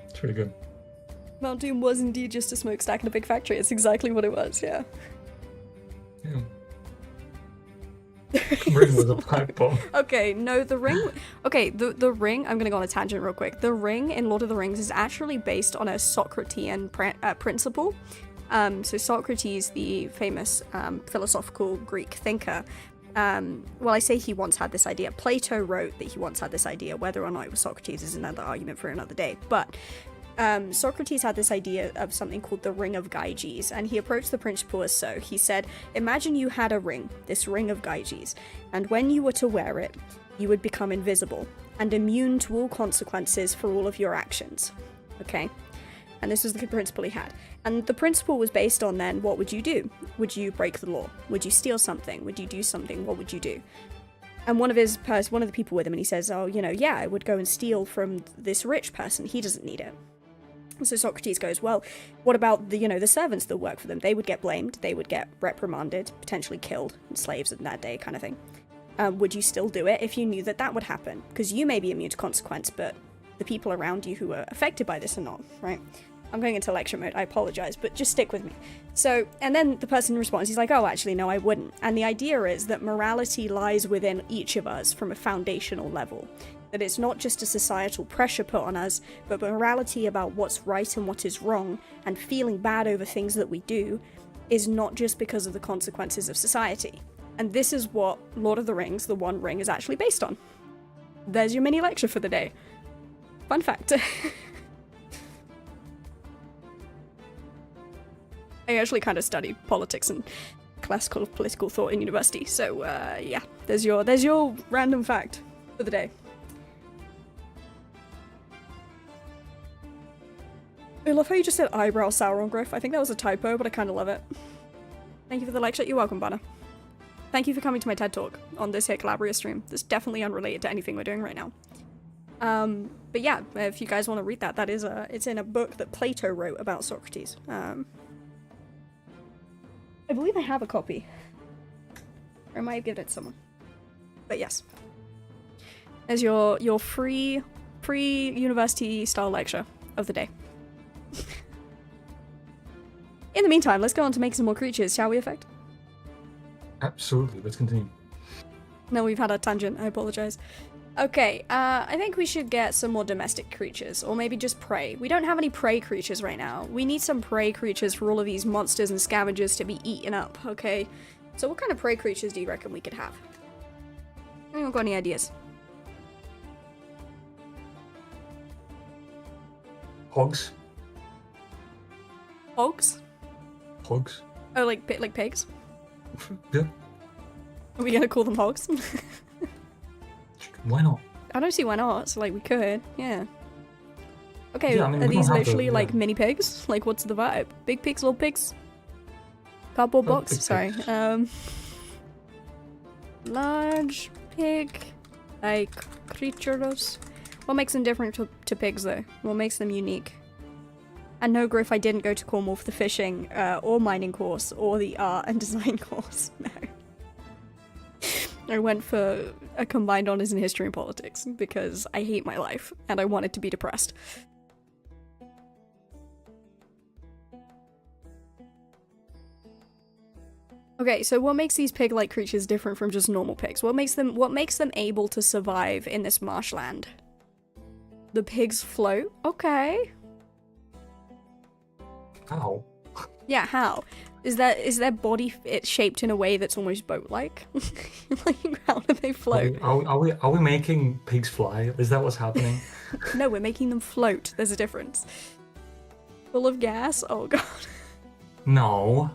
It's really good. Mount Doom was indeed just a smokestack in a big factory. It's exactly what it was, yeah. Yeah. The ring was a pipe bomb. Okay, no, the ring... Okay, the ring... I'm gonna go on a tangent real quick. The ring in Lord of the Rings is actually based on a Socratean principle. So Socrates, the famous philosophical Greek thinker, well, I say he once had this idea. Plato wrote that he once had this idea. Whether or not it was Socrates is another argument for another day. But Socrates had this idea of something called the ring of Gyges, and he approached the principle as so. He said, imagine you had a ring, this ring of Gyges, and when you were to wear it, you would become invisible and immune to all consequences for all of your actions. Okay? And this was the principle he had. And the principle was based on then, what would you do? Would you break the law? Would you steal something? Would you do something? What would you do? And one of the people with him, and he says, oh, yeah, I would go and steal from this rich person. He doesn't need it. So Socrates goes, well, what about the servants that work for them? They would get blamed, they would get reprimanded, potentially killed, slaves in that day kind of thing. Would you still do it if you knew that would happen? Because you may be immune to consequence, but the people around you who are affected by this are not, right? I'm going into lecture mode, I apologize, but just stick with me. So, and then the person responds, he's like, oh, actually, no, I wouldn't. And the idea is that morality lies within each of us from a foundational level. That it's not just a societal pressure put on us, but morality about what's right and what is wrong, and feeling bad over things that we do, is not just because of the consequences of society. And this is what Lord of the Rings, the One Ring, is actually based on. There's your mini lecture for the day. Fun fact. I actually kind of studied politics and classical political thought in university, so yeah, there's your random fact for the day. I love how you just said eyebrow Sauron Griff. I think that was a typo, but I kind of love it. Thank you for the lecture. You're welcome, Banner. Thank you for coming to my TED Talk on this here Colabria stream. That's definitely unrelated to anything we're doing right now. But yeah, if you guys want to read that, that is it's in a book that Plato wrote about Socrates. I believe I have a copy. Or I might have given it to someone. But yes. As your free university style lecture of the day. In the meantime, let's go on to make some more creatures, shall we, Effect? Absolutely, let's continue. No, we've had a tangent, I apologize. Okay, I think we should get some more domestic creatures, or maybe just prey. We don't have any prey creatures right now. We need some prey creatures for all of these monsters and scavengers to be eaten up, okay? So what kind of prey creatures do you reckon we could have? Anyone got any ideas? Hogs? Hogs? Hogs? Oh, like pigs? Yeah. Are we gonna call them hogs? Why not? I don't see why not. So, like, we could, yeah. Okay, Yeah, I mean, are we these don't have literally to, like yeah. mini pigs? Like, what's the vibe? Big pigs, little pigs? Cardboard Oh, box? big Sorry. pigs. Large pig, like creatures. What makes them different to pigs, though? What makes them unique? And no, Griff, I didn't go to Cornwall for the fishing or mining course or the art and design course. No. I went for a combined honours in history and politics because I hate my life and I wanted to be depressed. Okay, so what makes these pig-like creatures different from just normal pigs? What makes them able to survive in this marshland? The pigs float? Okay. How? Yeah, how? Is their body shaped in a way that's almost boat-like? Like, how do they float? Are we making pigs fly? Is that what's happening? No, we're making them float. There's a difference. Full of gas? Oh god. No.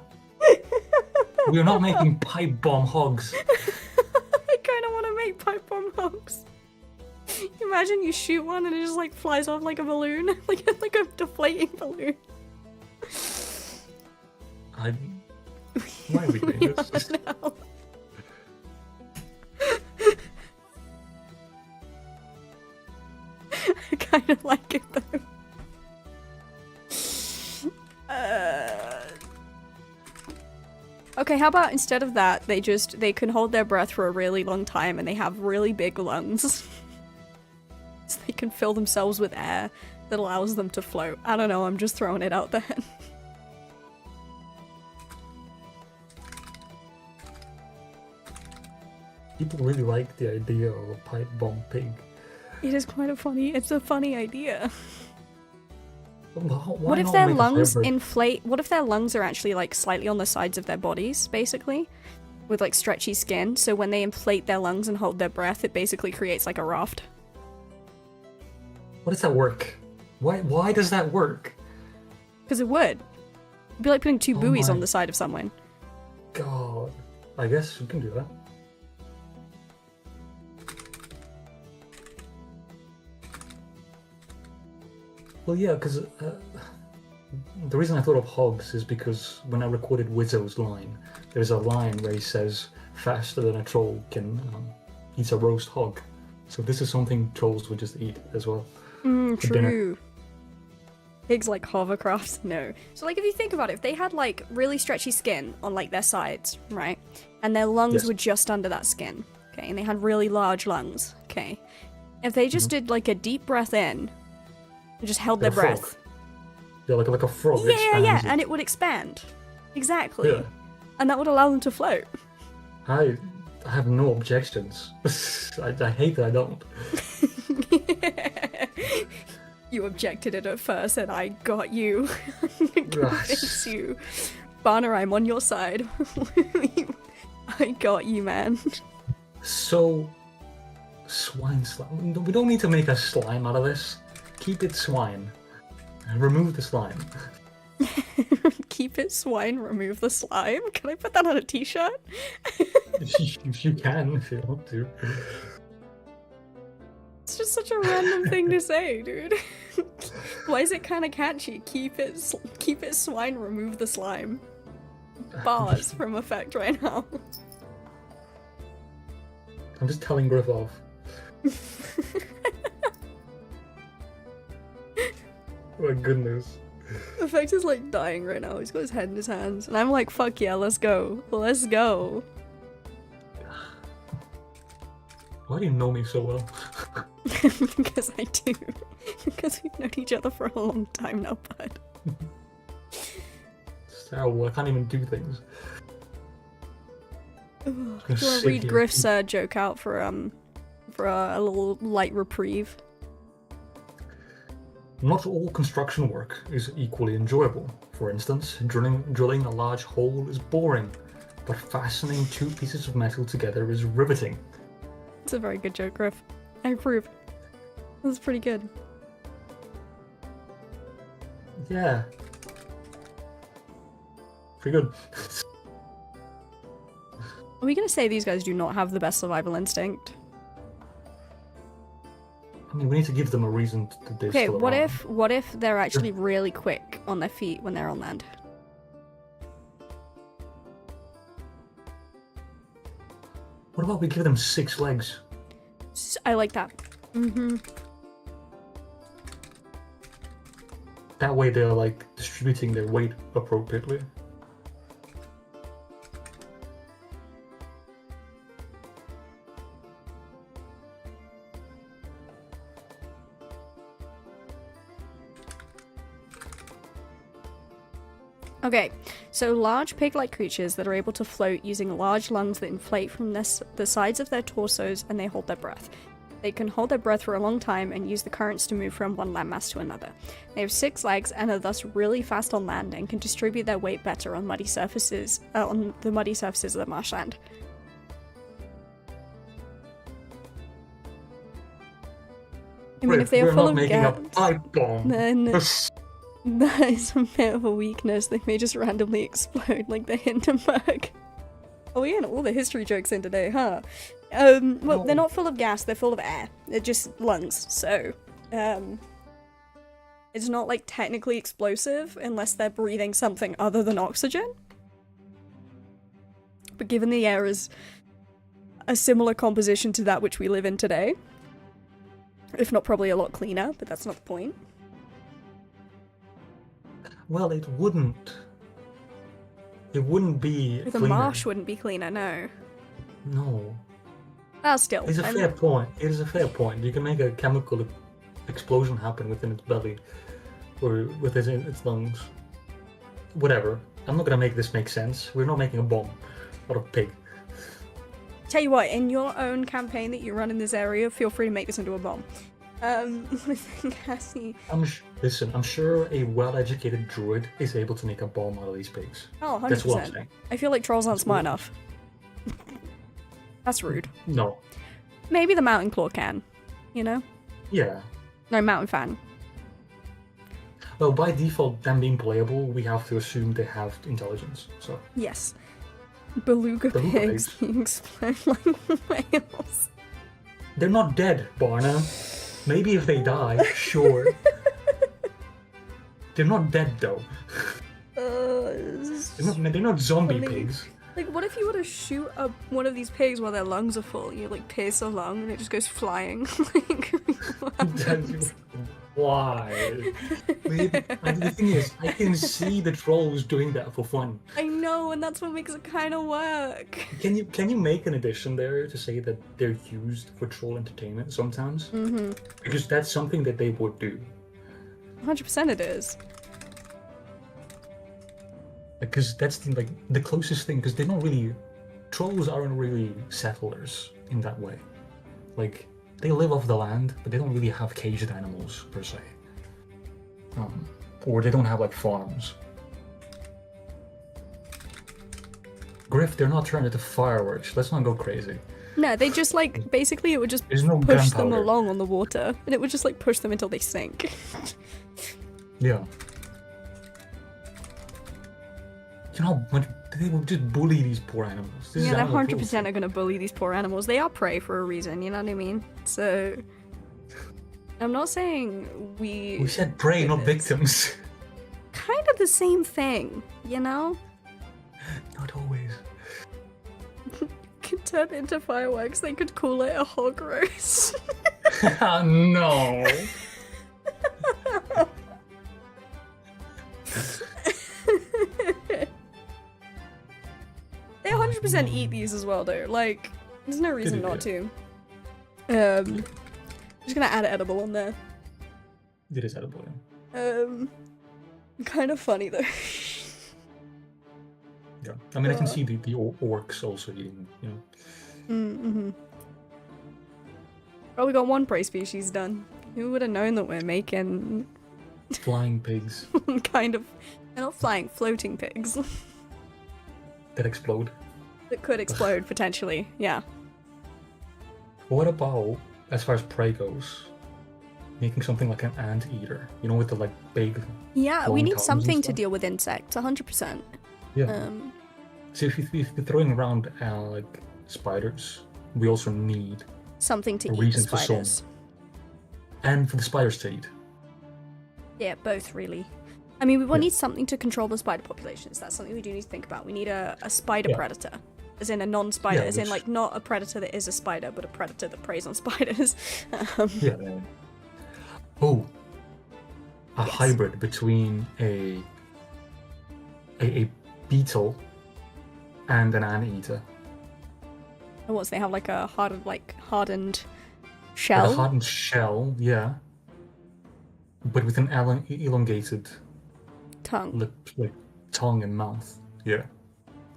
We are not making pipe bomb hogs. I kind of want to make pipe bomb hogs. Imagine you shoot one and it just like flies off like a balloon, like a deflating balloon. Why are we doing this? No. I kind of like it though. Okay, how about instead of that, they can hold their breath for a really long time and they have really big lungs. So they can fill themselves with air that allows them to float. I don't know, I'm just throwing it out there. People really like the idea of a pipe bomb pig. It is quite it's a funny idea. Why What if not their make a lungs hybrid? inflate? What if their lungs are actually like slightly on the sides of their bodies, basically? With like stretchy skin, so when they inflate their lungs and hold their breath, it basically creates like a raft. What does that work? Why does that work? Because it would. It'd be like putting two Oh buoys my on the side of someone. God. I guess we can do that. Well, yeah, because the reason I thought of hogs is because when I recorded Wizzo's line, there's a line where he says, faster than a troll can eat a roast hog. So this is something trolls would just eat as well. For dinner. True. Pigs like hovercrafts? No. So like if you think about it, if they had like really stretchy skin on like their sides, right? And their lungs Yes. were just under that skin, okay? And they had really large lungs, okay? If they just did like a deep breath in, and just held their Like a frog. breath. Yeah, like a frog. Yeah, expands it. and it would expand. Exactly. Yeah. And that would allow them to float. I have no objections. I hate that I don't. You objected it at first, and I got you. Convince you. Banner, I'm on your side. I got you, man. So, swine slime. We don't need to make a slime out of this. Keep it swine. And remove the slime. Keep it swine, remove the slime. Can I put that on a t-shirt? You can if you want to. It's just such a random thing to say, dude. Why is it kind of catchy? Keep it swine, remove the slime. Bars from effect right now. I'm just telling Griff off. My goodness. Effect is like dying right now. He's got his head in his hands. And I'm like, fuck yeah, let's go. Let's go. Why do you know me so well? Because I do. Because we've known each other for a long time now, bud. It's terrible. I can't even do things. Do you want to read Griff's joke out for a little light reprieve? Not all construction work is equally enjoyable. For instance, drilling a large hole is boring, but fastening two pieces of metal together is riveting. It's a very good joke, Griff. I approve. That's pretty good. Yeah. Pretty good. Are we gonna say these guys do not have the best survival instinct? I mean, we need to give them a reason to do. Okay, what if they're actually really quick on their feet when they're on land? What about we give them 6 legs? I like that. Mm-hmm. That way they're like distributing their weight appropriately. Okay, so large pig-like creatures that are able to float using large lungs that inflate from the sides of their torsos and they hold their breath. They can hold their breath for a long time and use the currents to move from one landmass to another. They have 6 legs and are thus really fast on land and can distribute their weight better on muddy surfaces, on the muddy surfaces of the marshland. I mean, if they are full of gas, then that is a bit of a weakness. They may just randomly explode like the Hindenburg. Oh, we had all the history jokes in today, huh? Well, they're not full of gas, they're full of air. They're just lungs, so, it's not, like, technically explosive unless they're breathing something other than oxygen. But given the air is a similar composition to that which we live in today, if not probably a lot cleaner, but that's not the point. Well, it wouldn't. It wouldn't be The cleaner. marsh wouldn't be cleaner, no. No. Still. It's a fair point. It is a fair point. You can make a chemical explosion happen within its belly, or within its lungs. Whatever. I'm not gonna make this make sense. We're not making a bomb out of pig. Tell you what, in your own campaign that you run in this area, feel free to make this into a bomb. Cassie. Listen, I'm sure a well-educated druid is able to make a bomb out of these pigs. Oh, 100%. That's what I'm saying. I feel like trolls aren't smart enough. That's rude. No. Maybe the mountain claw can, you know? Yeah. No, mountain fan. Well, by default, them being playable, we have to assume they have intelligence, so... Yes. Beluga pigs being explode like whales. They're not dead, Barna. Maybe if they die, sure. They're not dead, though. They're not zombie pigs. Like, what if you were to shoot up one of these pigs while their lungs are full? You, like, pierce a lung and it just goes flying. Like, why? The thing is, I can see the trolls doing that for fun. I know, and that's what makes it kind of work. Can you make an addition there to say that they're used for troll entertainment sometimes? Mm-hmm. Because that's something that they would do. 100% it is. Because that's the closest thing. Because they're not really, trolls aren't really settlers in that way. Like, they live off the land, but they don't really have caged animals per se. Or they don't have like farms. Griff, they're not turned into fireworks. Let's not go crazy. No, they just like, basically it would just push them along on the water. And it would just like push them until they sink. Yeah. You know how much they will just bully these poor animals. Yeah, they're 100% are gonna bully these poor animals. They are prey for a reason, you know what I mean? So... I'm not saying we... We said prey, not victims. Kind of the same thing, you know? Not always. Could turn into fireworks, they could call it a hog roast. No. They 100% eat these as well, though. Like, there's no reason not to. I'm just gonna add an edible on there. It is edible, yeah. Kind of funny though. Yeah, I mean, I can see the orcs also eating, you know. Mm-hmm. Oh, we got one prey species done. Who would have known that we're making flying pigs? kind of, they're not flying, floating pigs. That explode. That could explode potentially. Yeah. What about, as far as prey goes, making something like an anteater? You know, with the like big. Yeah, we long need tongues something and to stuff? deal with insects. 100%. Yeah. So if you're throwing around like spiders, we also need Something to a eat the reason for some. spiders. And for the spiders to eat. Yeah, both really. I mean, we will need something to control the spider populations. That's something we do need to think about. We need a spider predator. As in a non-spider, as in like not a predator that is a spider, but a predator that preys on spiders. Yeah. Oh, a hybrid between a beetle and an anteater. And what's they have like a hardened Shell? shell? A hardened shell, yeah. But with an elongated Tongue. like tongue and mouth. Yeah.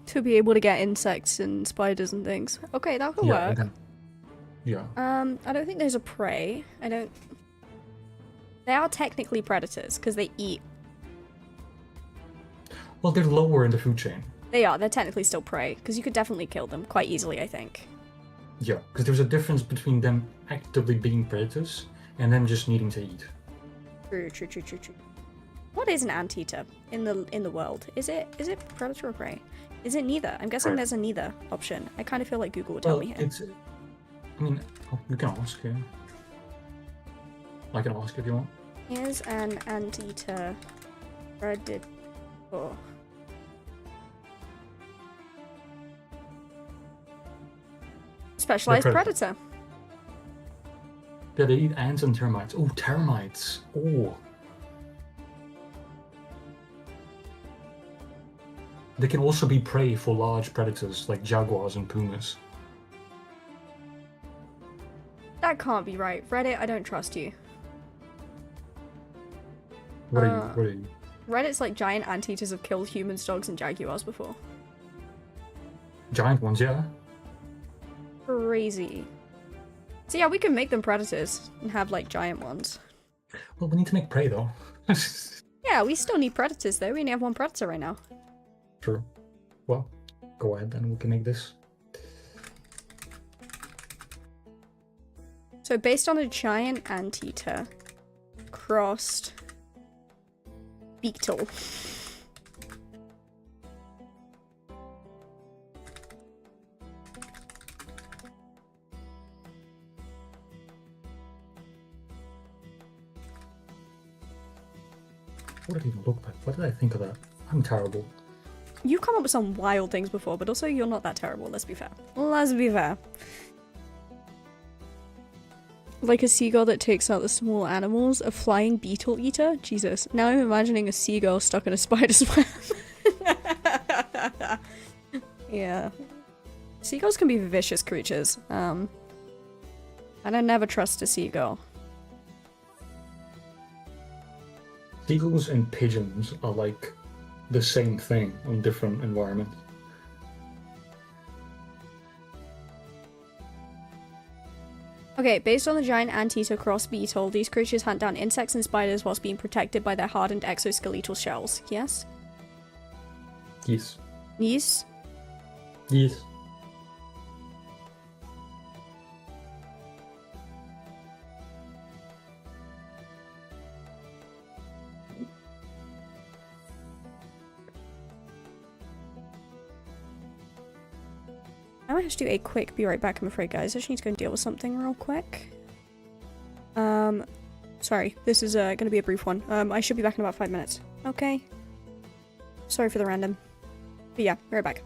To be able to get insects and spiders and things. Okay, that could work. Yeah. I don't think there's a prey. They are technically predators because they eat. Well, they're lower in the food chain. They are. They're technically still prey because you could definitely kill them quite easily, I think. Yeah, because there's a difference between them actively being predators and them just needing to eat. True. What is an anteater in the world? Is it predator or prey? Is it neither? I'm guessing there's a neither option. I kind of feel like Google would tell me here. I mean, you can ask, yeah. I can ask if you want. Is an anteater predator? Specialized predator. Yeah, they eat ants and termites. Oh, termites. Oh. They can also be prey for large predators like jaguars and pumas. That can't be right. Reddit, I don't trust you. What are you? Reddit's like giant anteaters have killed humans, dogs, and jaguars before. Giant ones, yeah. Crazy. So yeah, we can make them predators and have like giant ones. Well, we need to make prey though. Yeah, we still need predators though. We only have one predator right now. True. Well, go ahead then. We can make this. So based on a giant anteater crossed beetle. What did it even look like? What did I think of that? I'm terrible. You've come up with some wild things before, but also you're not that terrible, let's be fair. Let's be fair. Like a seagull that takes out the small animals, a flying beetle eater? Jesus. Now I'm imagining a seagull stuck in a spider's web. Yeah. Seagulls can be vicious creatures. And I never trust a seagull. Seagulls and pigeons are like the same thing in different environments. Okay, based on the giant anteater cross beetle, these creatures hunt down insects and spiders whilst being protected by their hardened exoskeletal shells. Yes? Yes. Yes? Yes. I might have to do a quick be right back, I'm afraid, guys. I just need to go and deal with something real quick. Sorry, this is gonna be a brief one. I should be back in about 5 minutes. Okay. Sorry for the random. But yeah, be right back.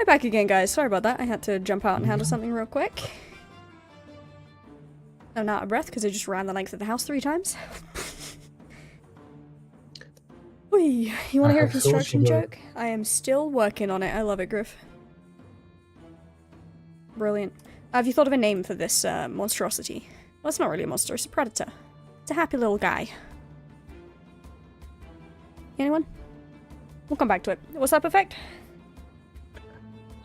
We're back again, guys. Sorry about that. I had to jump out and handle something real quick. I'm not out of breath because I just ran the length of the house 3 times. Whee. You want to hear a construction joke? I am still working on it. I love it, Griff. Brilliant. Have you thought of a name for this monstrosity? Well, it's not really a monster. It's a predator. It's a happy little guy. Anyone? We'll come back to it. What's that effect?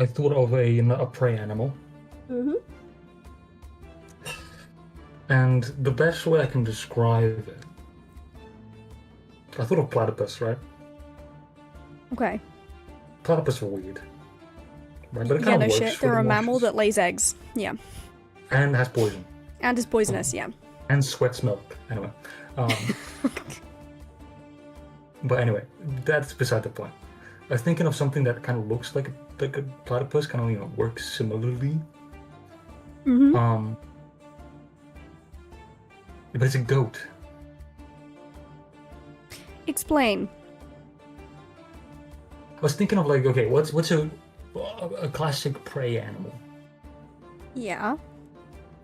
I thought of a prey animal. Mm-hmm. And the best way I can describe it... I thought of platypus, right? Okay. Platypus are weird. Right? But it Yeah, kind no of works shit. for They're the a mammal marshes. that lays eggs. Yeah. And has poison. And is poisonous, yeah. And sweats milk. Anyway. But anyway, that's beside the point. I was thinking of something that kind of looks like a platypus, kind of, you know, works similarly. Mm-hmm. But it's a goat. Explain. I was thinking of like, okay, what's a classic prey animal? Yeah.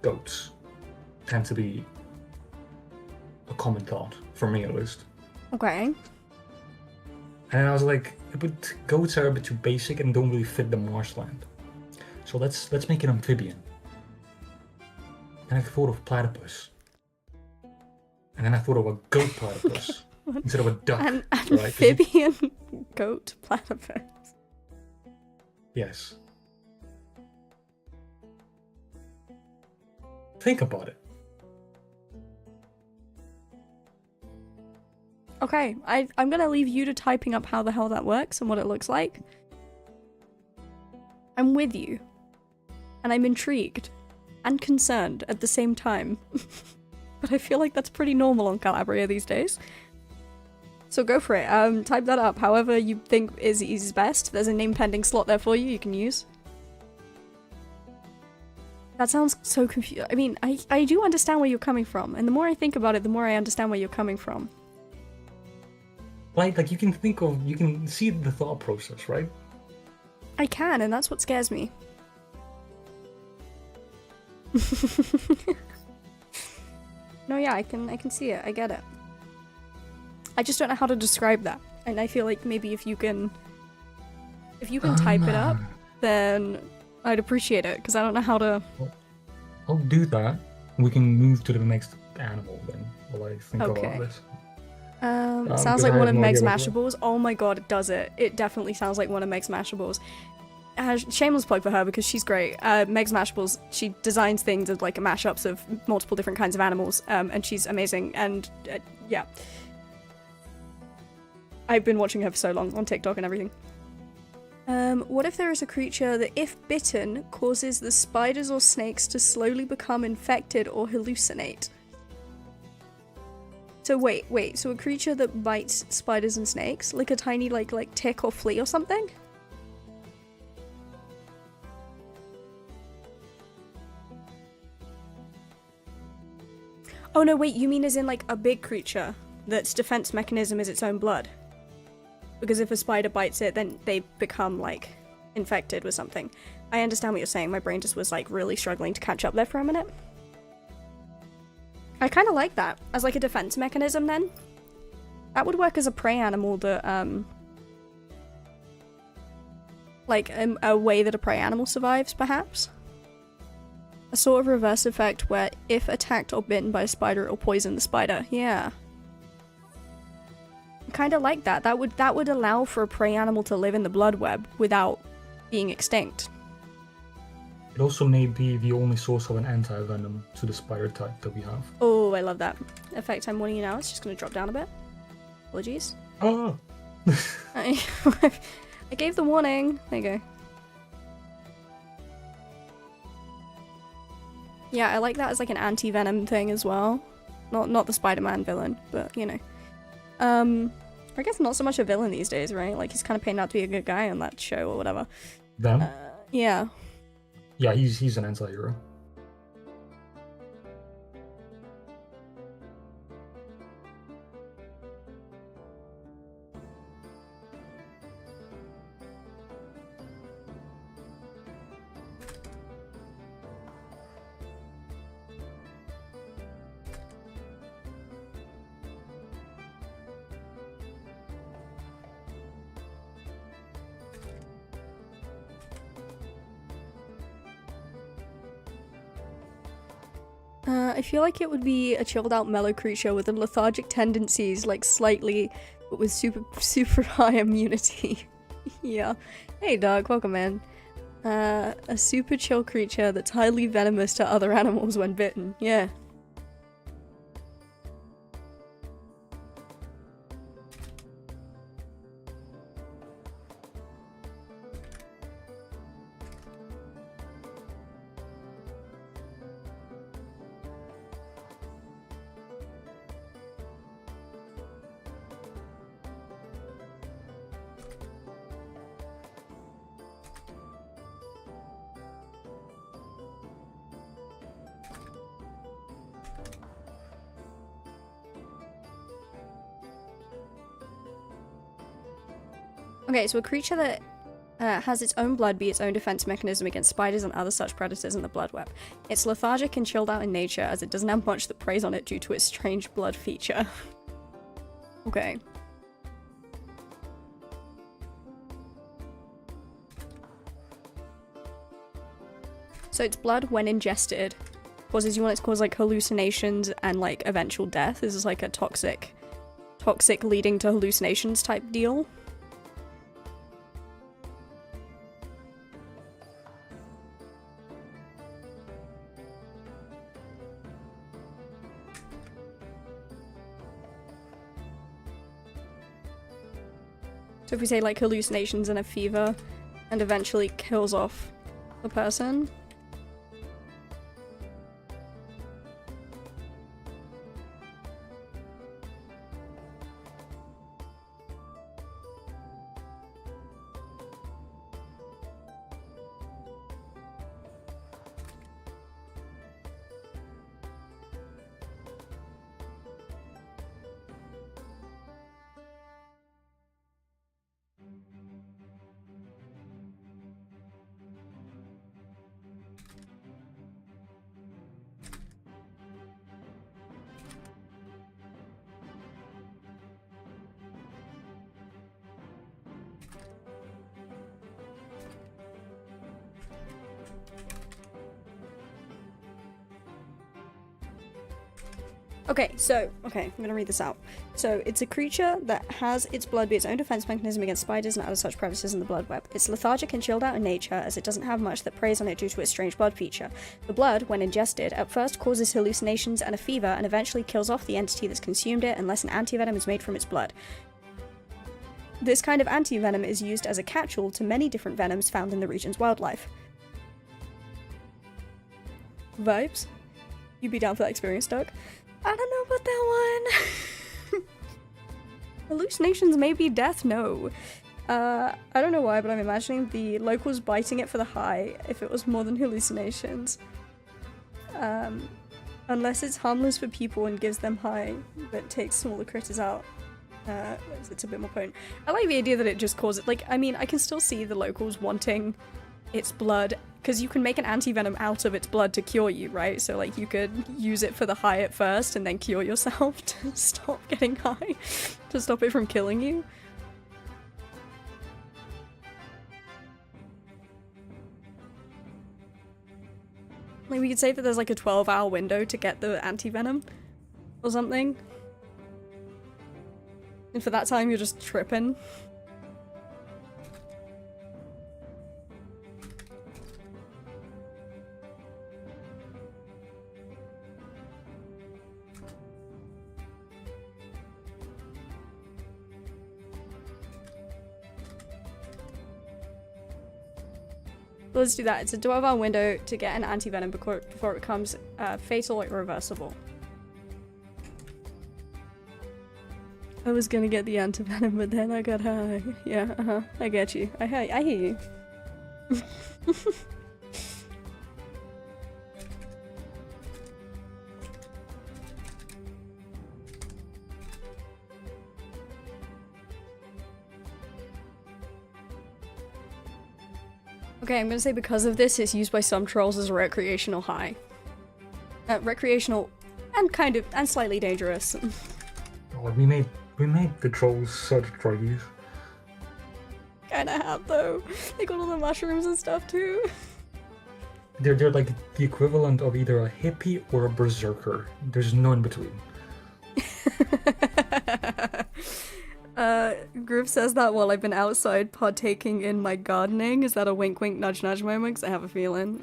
Goats tend to be a common thought, for me at least. Okay. And I was like, but goats are a bit too basic and don't really fit the marshland. So let's make an amphibian. And I thought of platypus. And then I thought of a goat platypus instead of a duck. An right? amphibian goat platypus. Yes. Think about it. Okay, I'm gonna leave you to typing up how the hell that works and what it looks like. I'm with you. And I'm intrigued. And concerned at the same time. But I feel like that's pretty normal on Colabria these days. So go for it. Type that up however you think is best. There's a name pending slot there for you you can use. That sounds so confusing. I mean, I do understand where you're coming from. And the more I think about it, the more I understand where you're coming from. Like you can see the thought process, right? I can, and that's what scares me. No, yeah, I can see it. I get it. I just don't know how to describe that. And I feel like maybe if you can type it up, then I'd appreciate it, because I don't know how to... I'll do that. We can move to the next animal then, while I think about this. Sounds like one of Meg's Mashables. Oh my god, it does it. It definitely sounds like one of Meg's Mashables. Shameless plug for her because she's great. Meg's Mashables, she designs things as like mashups of multiple different kinds of animals, and she's amazing. And yeah, I've been watching her for so long on TikTok and everything. What if there is a creature that, if bitten, causes the spiders or snakes to slowly become infected or hallucinate? So wait, so a creature that bites spiders and snakes, like a tiny like tick or flea or something? Oh no, wait, you mean as in like a big creature that's defense mechanism is its own blood? Because if a spider bites it, then they become like infected with something. I understand what you're saying, my brain just was like really struggling to catch up there for a minute. I kind of like that as like a defense mechanism then. That would work as a prey animal that, like a way that a prey animal survives, perhaps? A sort of reverse effect where if attacked or bitten by a spider, it will poison the spider. Yeah. I kind of like that. That would allow for a prey animal to live in the blood web without being extinct. It also may be the only source of an anti-venom to the spider type that we have. Oh, I love that. Effect, I'm warning you now. It's just going to drop down a bit. Apologies. Oh! I gave the warning. There you go. Yeah, I like that as like an anti-venom thing as well. Not the Spider-Man villain, but you know. I guess not so much a villain these days, right? Like he's kind of painted out to be a good guy on that show or whatever. Them? Yeah. Yeah, he's an anti-hero. I feel like it would be a chilled out mellow creature with lethargic tendencies, like slightly, but with super high immunity. Yeah. Hey dog, welcome in. A super chill creature that's highly venomous to other animals when bitten. Yeah. Okay, so a creature that has its own blood be its own defense mechanism against spiders and other such predators in the blood web. It's lethargic and chilled out in nature, as it doesn't have much that preys on it due to its strange blood feature. Okay. So its blood, when ingested, causes you want it to cause like hallucinations and like eventual death. This is like a toxic leading to hallucinations type deal. So if we say like hallucinations and a fever, and eventually kills off the person. Okay, I'm gonna read this out. So, it's a creature that has its blood be its own defense mechanism against spiders and other such predators in the blood web. It's lethargic and chilled out in nature, as it doesn't have much that preys on it due to its strange blood feature. The blood, when ingested, at first causes hallucinations and a fever, and eventually kills off the entity that's consumed it unless an antivenom is made from its blood. This kind of antivenom is used as a catch-all to many different venoms found in the region's wildlife. Vibes? You'd be down for that experience, Doug? I don't know about that one. Hallucinations may be death, no. I don't know why, but I'm imagining the locals biting it for the high if it was more than hallucinations. Unless it's harmless for people and gives them high, but takes smaller critters out. It's a bit more potent. I like the idea that it just causes, like, I mean, I can still see the locals wanting its blood, because you can make an antivenom out of its blood to cure you, right? So, like, you could use it for the high at first and then cure yourself to stop getting high, to stop it from killing you. Like, we could say that there's like a 12-hour window to get the antivenom or something. And for that time, you're just tripping. Let's do that. It's a 12-hour window to get an antivenom before it becomes fatal or irreversible. I was gonna get the antivenom, but then I got high. Yeah, I get you. I hear you. Okay, I'm gonna say because of this, it's used by some trolls as a recreational high. Recreational and slightly dangerous. Oh, we made the trolls such druggies. Kinda have though. They got all the mushrooms and stuff too. They're like the equivalent of either a hippie or a berserker. There's no in between. Groove says that while I've been outside partaking in my gardening. Is that a wink wink nudge nudge moment? 'Cause I have a feeling.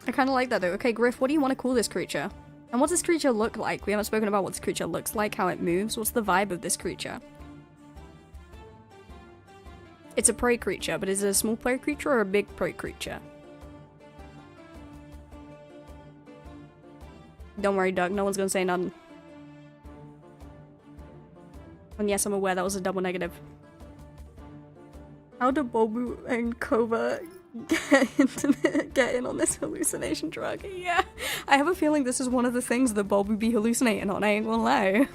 I kind of like that though. Okay, Griff, what do you want to call this creature? And what's this creature look like? We haven't spoken about what this creature looks like, how it moves. What's the vibe of this creature? It's a prey creature, but is it a small prey creature or a big prey creature? Don't worry, Doug. No one's gonna say nothing. And yes, I'm aware that was a double negative. How do Bobu and Kova get in on this hallucination drug? Yeah, I have a feeling this is one of the things that Bobu be hallucinating on. I ain't gonna lie.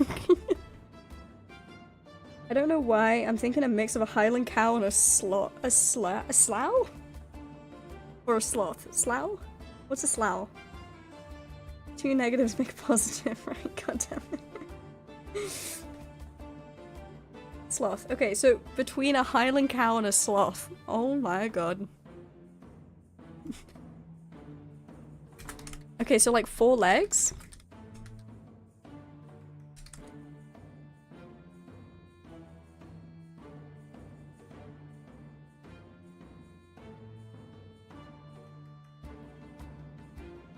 I don't know why. I'm thinking a mix of a Highland cow and a slough? Or a sloth? Slough? What's a slough? Two negatives make a positive, right? God damn it. Sloth. Okay, so between a Highland cow and a sloth. Oh my god. Okay, so like 4 legs.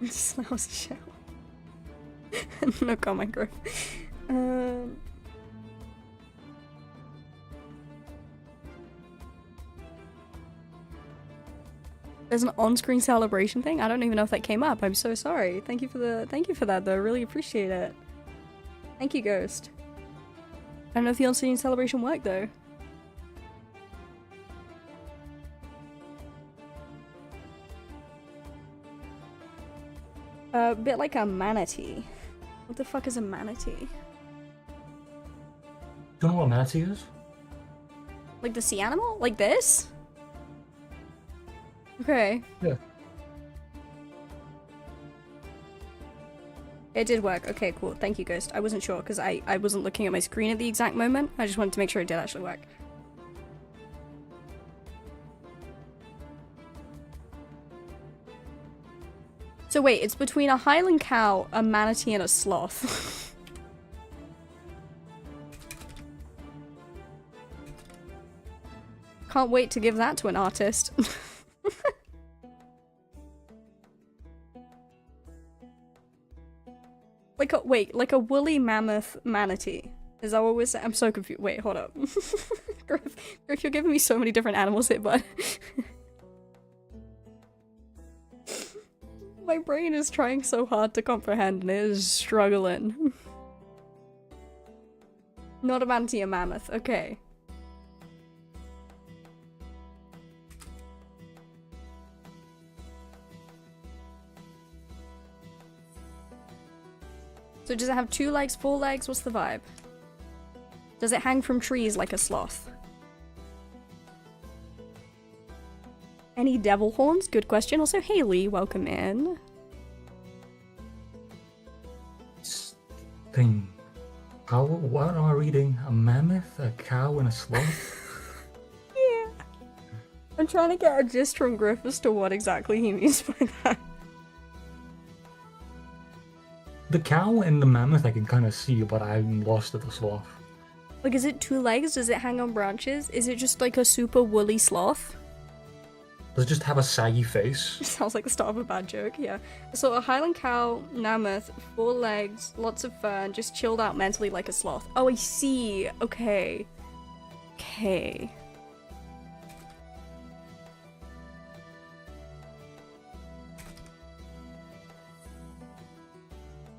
Smells a shell. No comment, Griff. There's an on-screen celebration thing. I don't even know if that came up. I'm so sorry. Thank you for that though. I really appreciate it. Thank you, Ghost. I don't know if the on-screen celebration worked though. A bit like a manatee. What the fuck is a manatee? Do you know what a manatee is? Like the sea animal? Like this? Okay. Yeah. It did work. Okay, cool. Thank you, Ghost. I wasn't sure because I wasn't looking at my screen at the exact moment. I just wanted to make sure it did actually work. So wait, it's between a Highland cow, a manatee, and a sloth. Can't wait to give that to an artist. like a woolly mammoth manatee. Is that what we're saying? I'm so confused. Wait, hold up. Griff, you're giving me so many different animals here, bud. My brain is trying so hard to comprehend and it is struggling. Not a manatee, a mammoth. Okay. So does it have 2 legs, 4 legs? What's the vibe? Does it hang from trees like a sloth? Any devil horns? Good question. Also, Haley, welcome in. Thing. What am I reading? A mammoth, a cow, and a sloth? Yeah. I'm trying to get a gist from Griff as to what exactly he means by that. The cow and the mammoth I can kind of see, but I'm lost at the sloth. Like, is it 2 legs? Does it hang on branches? Is it just like a super woolly sloth? Does it just have a saggy face? Sounds like the start of a bad joke, yeah. So a Highland cow, mammoth, 4 legs, lots of fur, and just chilled out mentally like a sloth. Oh, I see. Okay. Okay.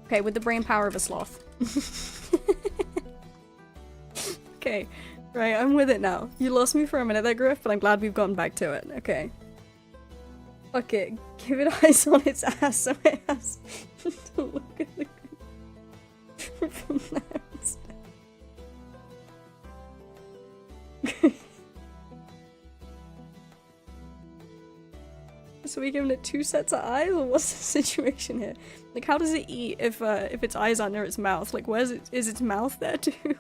Okay, with the brain power of a sloth. Okay. Right, I'm with it now. You lost me for a minute there, Griff, but I'm glad we've gotten back to it. Okay. Fuck it. Give it eyes on its ass so it has to look at the from there instead. So we giving it 2 sets of eyes, or what's the situation here? Like, how does it eat if its eyes aren't near its mouth? Like, is its mouth there too?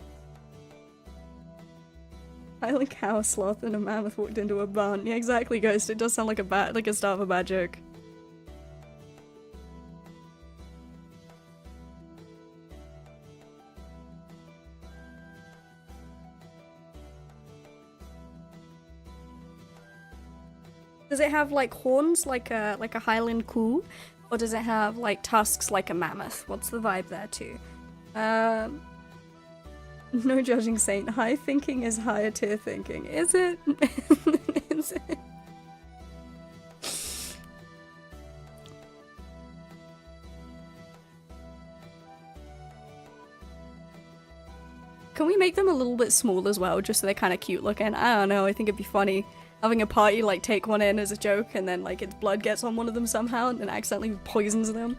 Highland cow, a sloth, and a mammoth walked into a barn. Yeah, exactly, Ghost. It does sound like a start of a bad joke. Does it have like horns like a Highland cow, or does it have like tusks like a mammoth? What's the vibe there too? No judging, Saint. High thinking is higher tier thinking. Is it? Is it? Can we make them a little bit small as well, just so they're kind of cute looking? I don't know. I think it'd be funny. Having a party, like, take one in as a joke, and then, like, its blood gets on one of them somehow, and then accidentally poisons them.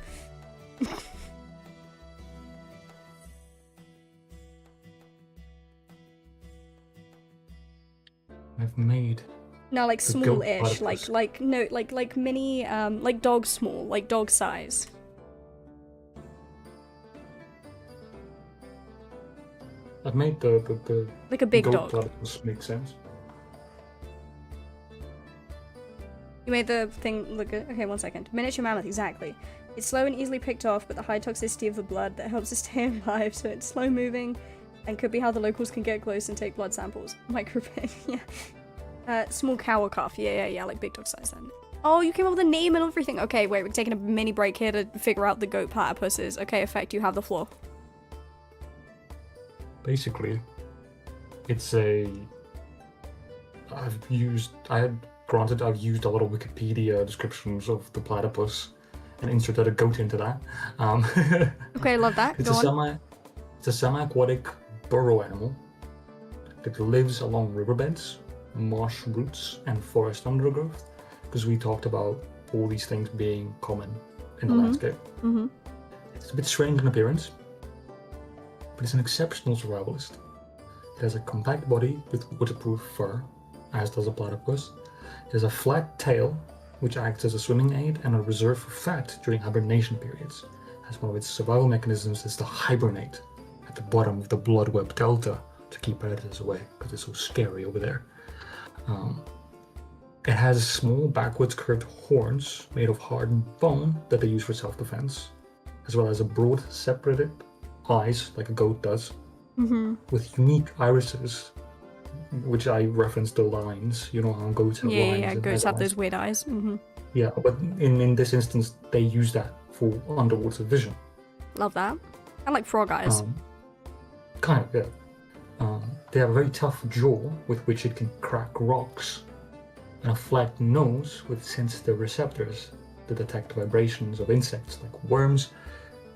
I've made... No, like, small-ish, like mini, like dog small, like dog size. I've made the like a big goat dog. platypus make sense. You made the thing look good. Okay, 1 second. Miniature mammoth, exactly. It's slow and easily picked off, but the high toxicity of the blood that helps it stay alive, so it's slow moving, and could be how the locals can get close and take blood samples. Micropig, yeah. Small cow or calf, yeah, like big dog size then. Oh, you came up with a name and everything. Okay, wait, we're taking a mini break here to figure out the goat platypuses. Okay, Effect, you have the floor. Basically, it's a... I've used a lot of Wikipedia descriptions of the platypus and inserted a goat into that. Okay, love that. It's a semi-aquatic burrow animal that lives along riverbeds, marsh roots, and forest undergrowth, because we talked about all these things being common in the landscape. It's a bit strange in appearance, but it's an exceptional survivalist. It has a compact body with waterproof fur, as does a platypus. It has a flat tail, which acts as a swimming aid and a reserve for fat during hibernation periods, as one of its survival mechanisms is to hibernate at the bottom of the blood web delta to keep predators away, because it's so scary over there. It has small backwards curved horns made of hardened bone that they use for self-defense, as well as a broad separated eyes like a goat does, with unique irises, which I referenced the lines. You know how goats have lines. Yeah, goats have those weird eyes. Yeah, but in this instance, they use that for underwater vision. Love that. I like frog eyes. Kind of, yeah. They have a very tough jaw with which it can crack rocks, and a flat nose with sensitive receptors that detect vibrations of insects like worms,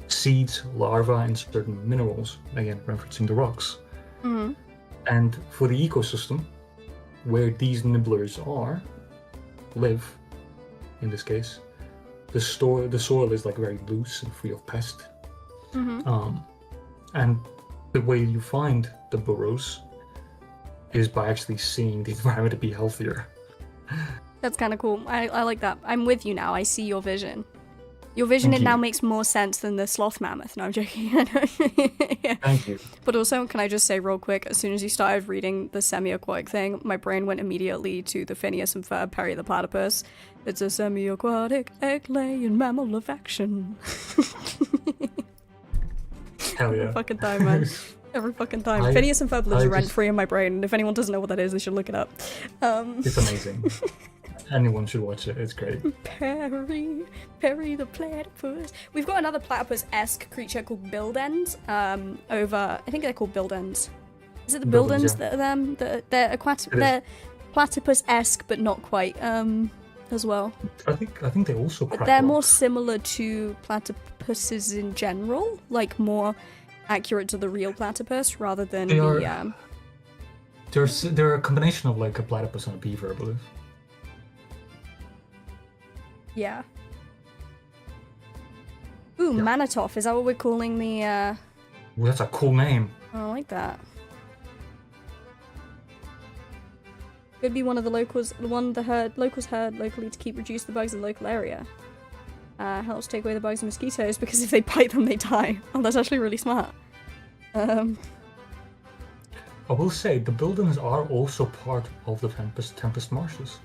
seeds, larvae, and certain minerals, again referencing the rocks. And for the ecosystem where these nibblers live, in this case, the soil is like very loose and free of pest. And the way you find the burrows is by actually seeing the environment to be healthier. That's kind of cool. I like that. I'm with you now. I see your vision. Your vision now makes more sense than the sloth mammoth. No, I'm joking. Yeah. Thank you. But also, can I just say real quick, as soon as you started reading the semi-aquatic thing, my brain went immediately to the Phineas and Ferb Perry the Platypus. It's a semi-aquatic egg-laying mammal of action. Hell yeah. Every fucking time, man. Every fucking time. Phineas and Ferb lives rent-free in my brain, and if anyone doesn't know what that is, they should look it up. It's amazing. Anyone should watch it. It's great. Perry the platypus. We've got another platypus-esque creature called Bildens. I think they're called Bildens. Is it the Bildens that are them? They're platypus-esque, but not quite. As well. I think they also. But they're more similar to platypuses in general, like more accurate to the real platypus rather than They're a combination of like a platypus and a beaver, I believe. Yeah. Ooh, yeah. Manitoff. Is that what we're calling the, Ooh, that's a cool name. I like that. Could be one of the locals, locals heard locally to reduce the bugs in the local area. Helps take away the bugs and mosquitoes because if they bite them, they die. Oh, that's actually really smart. I will say the buildings are also part of the Tempest Marshes,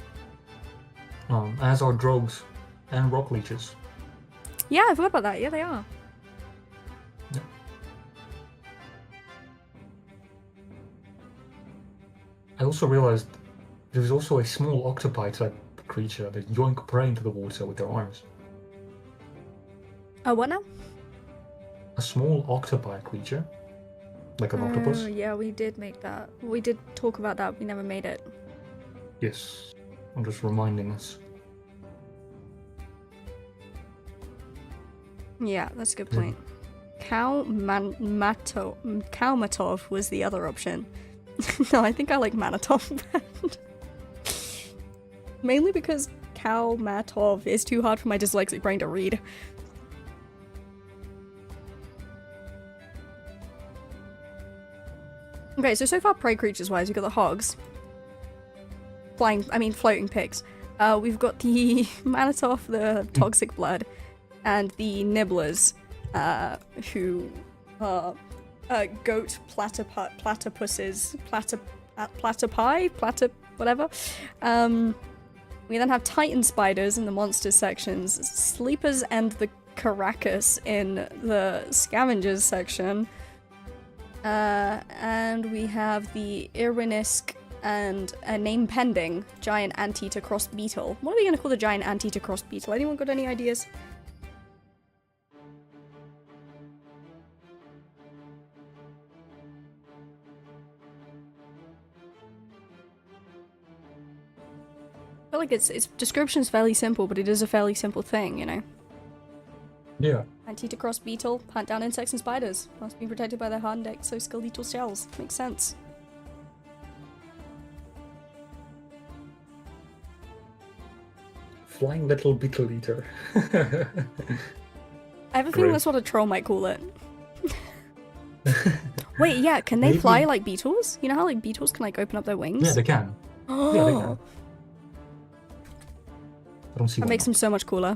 as are drogues and rock leeches. Yeah, I forgot about that. Yeah, they are. Yeah. I also realized there's also a small octopi type creature that yoink prey into the water with their arms. Oh, what now? A small octopi creature, like an octopus. Yeah, we did make that. We did talk about that. We never made it. Yes, I'm just reminding us. Yeah, that's a good point. Kaumatov was the other option. No, I think I like Manatov. Mainly because Kaumatov is too hard for my dyslexic brain to read. Okay, so far prey creatures wise, we've got the hogs. Floating pigs. We've got the Manatov, the toxic blood, and the nibblers, who are goat platypuses, whatever. We then have titan spiders in the monsters sections, sleepers and the Caracas in the scavengers section. And we have the Irwinisk and a name pending giant anteater cross beetle. What are we gonna call the giant anteater cross beetle? Anyone got any ideas? I feel like its description's fairly simple, but it is a fairly simple thing, you know? Yeah. Anteater cross beetle, hunt down insects and spiders. Must be protected by their hardened exoskeletal shells. Makes sense. Flying little beetle eater. I have a feeling that's what a troll might call it. Wait, yeah, can they fly like beetles? You know how like beetles can like open up their wings? Yeah, they can. Oh. Yeah, they can. I don't see That why makes them so much cooler.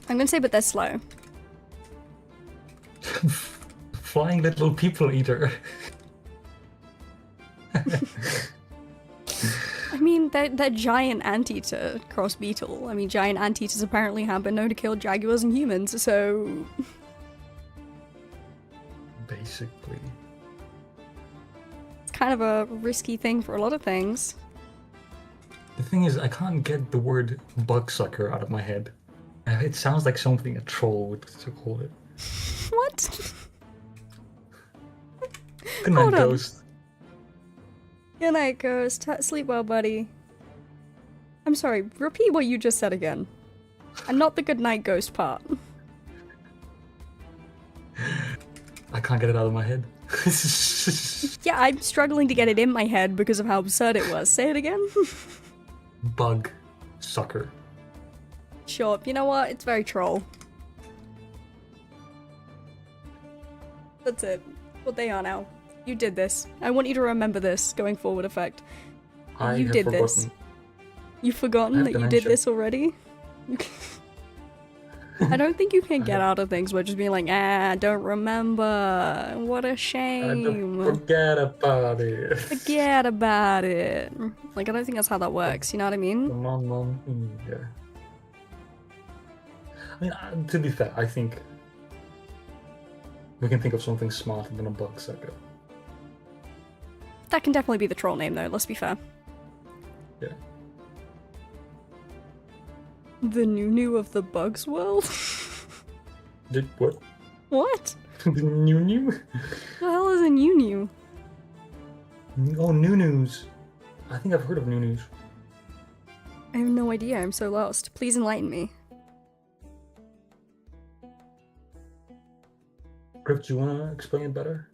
I'm gonna say, but they're slow. Flying little people eater. I mean, they're giant anteater cross beetle. I mean, giant anteaters apparently have been known to kill jaguars and humans, so... Basically. It's kind of a risky thing for a lot of things. The thing is, I can't get the word bugsucker out of my head. It sounds like something a troll would call it. What? Good night, ghost. Good night, ghost. Sleep well, buddy. I'm sorry, repeat what you just said again. And not the good night ghost part. I can't get it out of my head. Yeah, I'm struggling to get it in my head because of how absurd it was. Say it again. Bug sucker. Sure, you know what? It's very troll. That's it. What they are now. You did this. I want you to remember this going forward, effect. You did this. You've forgotten that you did this already? I don't think you can get out of things by just being like, don't remember. What a shame. Forget about it. Forget about it. Like, I don't think that's how that works, you know what I mean? Yeah. I mean, to be fair, I think we can think of something smarter than a bugsucker. That can definitely be the troll name, though, let's be fair. Yeah. The Nunu of the Bugs world? What? What? The Nunu? The hell is a Nunu? Oh, Nunus. I think I've heard of Nunus. I have no idea, I'm so lost. Please enlighten me. Griff, do you want to explain it better?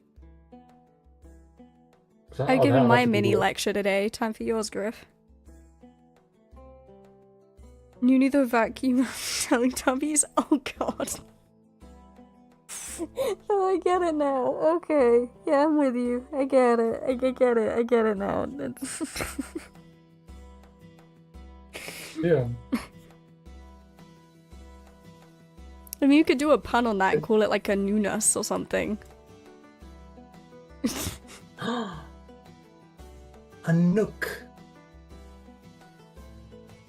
I've given my mini lecture today. Time for yours, Griff. Nunu the vacuum Teletubbies? Oh god. Oh, I get it now. Okay. Yeah, I'm with you. I get it. I get it. I get it now. Yeah. I mean, you could do a pun on that and call it like a newness or something. A nook.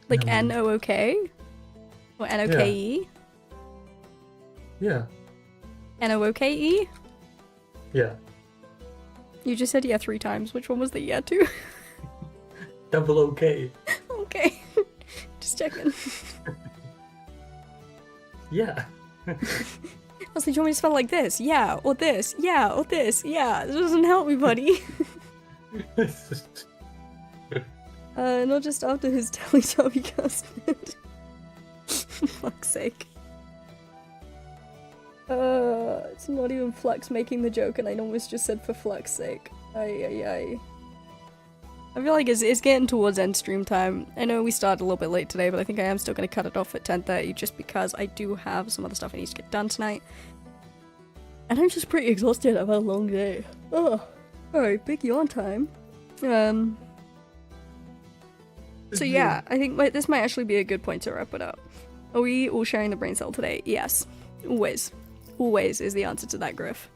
Like N-O-O-K? Or N-O-K-E? Yeah. N-O-O-K-E? Yeah. You just said yeah 3 times. Which one was the yeah to? Double OK. Okay. Just checking. Yeah. Also, do you want me to spell like this? Yeah, or this. Yeah, or this. Yeah. This doesn't help me, buddy. Not just after his Teletubby custard. For fuck's sake. It's not even Flux making the joke, and I almost just said for Flux sake. Ay. I feel like it's getting towards end stream time. I know we started a little bit late today, but I think I am still going to cut it off at 10:30 just because I do have some other stuff I need to get done tonight. And I'm just pretty exhausted. I've had a long day. Oh, alright, big yawn time. So yeah, I think this might actually be a good point to wrap it up. Are we all sharing the brain cell today? Yes. Always. Always is the answer to that, Griff.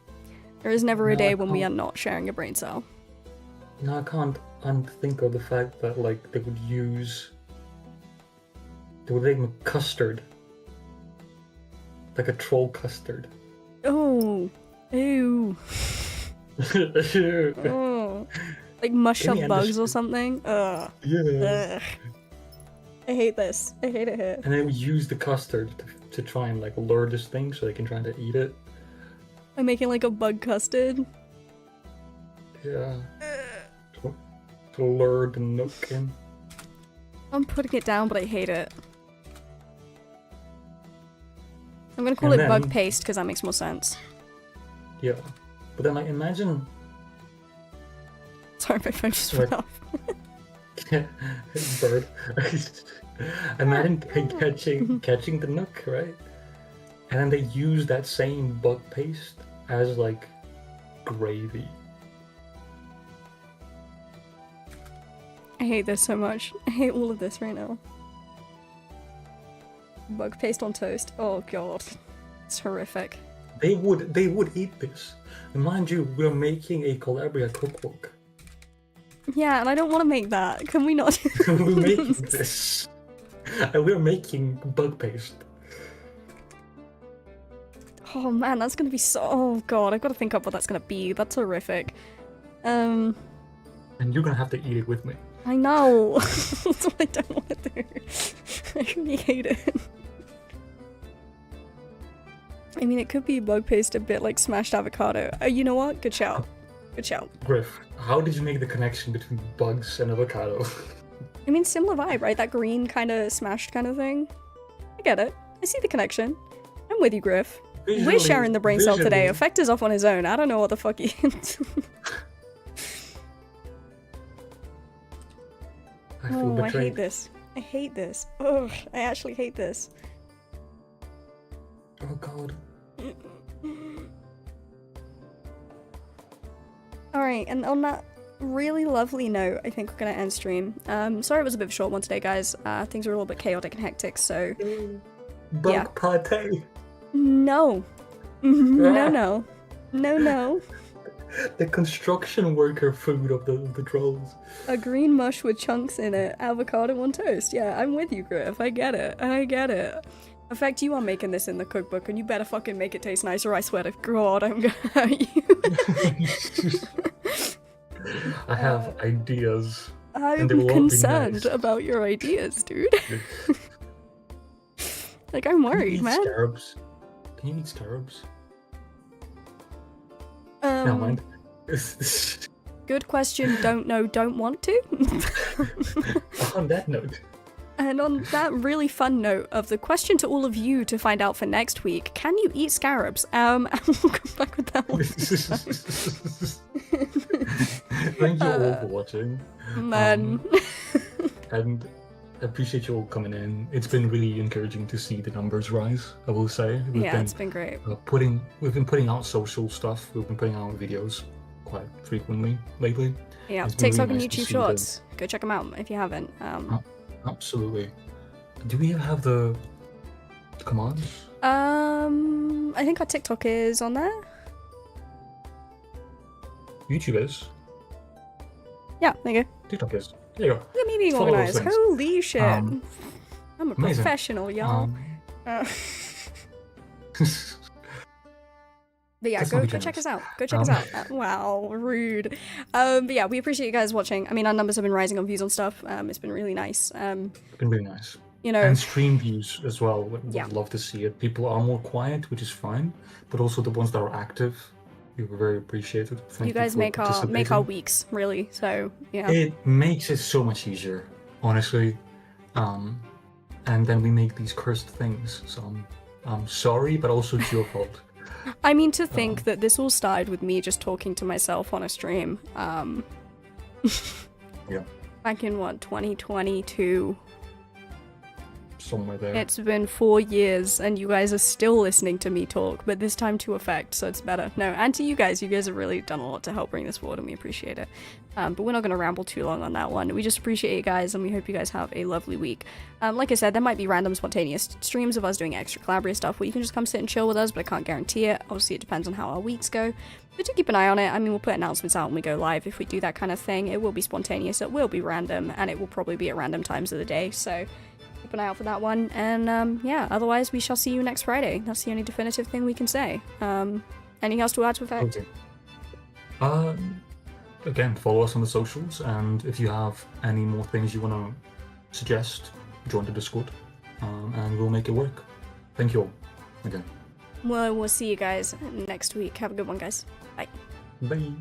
There is never a day when we are not sharing a brain cell. No, I can't unthink of the fact that, like, they would make a custard. Like a troll custard. Oh. Ew. Oh. Like mush up bugs or something? Ugh. Yeah. Ugh. I hate this. I hate it here. And then we use the custard to try and, like, lure this thing so they can try to eat it. I'm making like a bug custard. Yeah. To lure the nook in. I'm putting it down, but I hate it. I'm gonna call it bug paste because that makes more sense. Yeah. But then, like, imagine... Sorry, my phone just went off. Bird. Imagine catching the nook, right? And then they use that same bug paste as, like, gravy. I hate this so much. I hate all of this right now. Bug paste on toast. Oh god. It's horrific. They would eat this. And mind you, we're making a Colabria cookbook. Yeah, and I don't want to make that. Can we not? We're making this. And we're making bug paste. Oh man, that's gonna be so... Oh god, I've got to think up what that's gonna be. That's horrific. And you're gonna have to eat it with me. I know! That's what I don't want to do. I really hate it. I mean, it could be bug paste a bit like smashed avocado. You know what? Good shout. Good shout. Griff, how did you make the connection between bugs and avocado? I mean, similar vibe, right? That green kind of smashed kind of thing. I get it. I see the connection. I'm with you, Griff. We're sharing the brain cell today. Effect is off on his own. I don't know what the fuck he is. I hate this. I hate this. Ugh, I actually hate this. Oh god. Alright, and on that really lovely note, I think we're gonna end stream. Sorry it was a bit of a short one today, guys. Things are a little bit chaotic and hectic, so... Bug pate. No. No. The construction worker food of the trolls. A green mush with chunks in it, avocado on toast. Yeah, I'm with you, Griff. I get it. In fact, you are making this in the cookbook, and you better fucking make it taste nice, or I swear to God, I'm gonna hurt you. I have ideas. I'm concerned about your ideas, dude. Like, I'm worried, man. Scarabs? Can you eat scarabs? Never mind. Good question. Don't know. Don't want to. On that note. And on that really fun note of the question to all of you to find out for next week, can you eat scarabs? And we'll come back with that one. Thank you all for watching. Man. And appreciate you all coming in. It's been really encouraging to see the numbers rise, I will say. It's been great. We've been putting out social stuff. We've been putting out videos quite frequently lately. Yeah, It's been TikTok really and nice to YouTube see Shorts. Go check them out if you haven't. Absolutely. Do we have the commands? I think our TikTok is on there. YouTube is. Yeah, there you go. TikTok is. There you go. Look at me being Follow those organized. things. Holy shit. I'm a amazing. professional, y'all. But yeah, That's go not check generous. us out. Go check us out. Wow, rude. But yeah, we appreciate you guys watching. I mean, our numbers have been rising on views on stuff. It's been really nice. It's been really nice. You know, And stream views as well. Would Yeah. love to see it. People are more quiet, which is fine, but also the ones that are active, we were very appreciated. Thank you guys for make our participating. weeks, really. So yeah. It makes it so much easier, honestly. And then we make these cursed things. So I'm sorry, but also it's your fault. I mean, to think that this all started with me just talking to myself on a stream. Yeah. Back in what, 2022. Somewhere there. It's been 4 years and you guys are still listening to me talk, but this time to effect, so it's better. No, and to you guys have really done a lot to help bring this forward and we appreciate it. But we're not going to ramble too long on that one. We just appreciate you guys and we hope you guys have a lovely week. Like I said, there might be random spontaneous streams of us doing extra Colabria stuff where you can just come sit and chill with us, but I can't guarantee it. Obviously it depends on how our weeks go. But do keep an eye on it. I mean, we'll put announcements out when we go live if we do that kind of thing. It will be spontaneous, it will be random, and it will probably be at random times of the day, so keep an eye out for that one. And yeah, otherwise we shall see you next Friday. That's the only definitive thing we can say. Anything else to add to effect? Okay. Again, follow us on the socials, and if you have any more things you want to suggest, join the Discord, and we'll make it work. Thank you all again. Well, we'll see you guys next week. Have a good one, guys. Bye. Bye.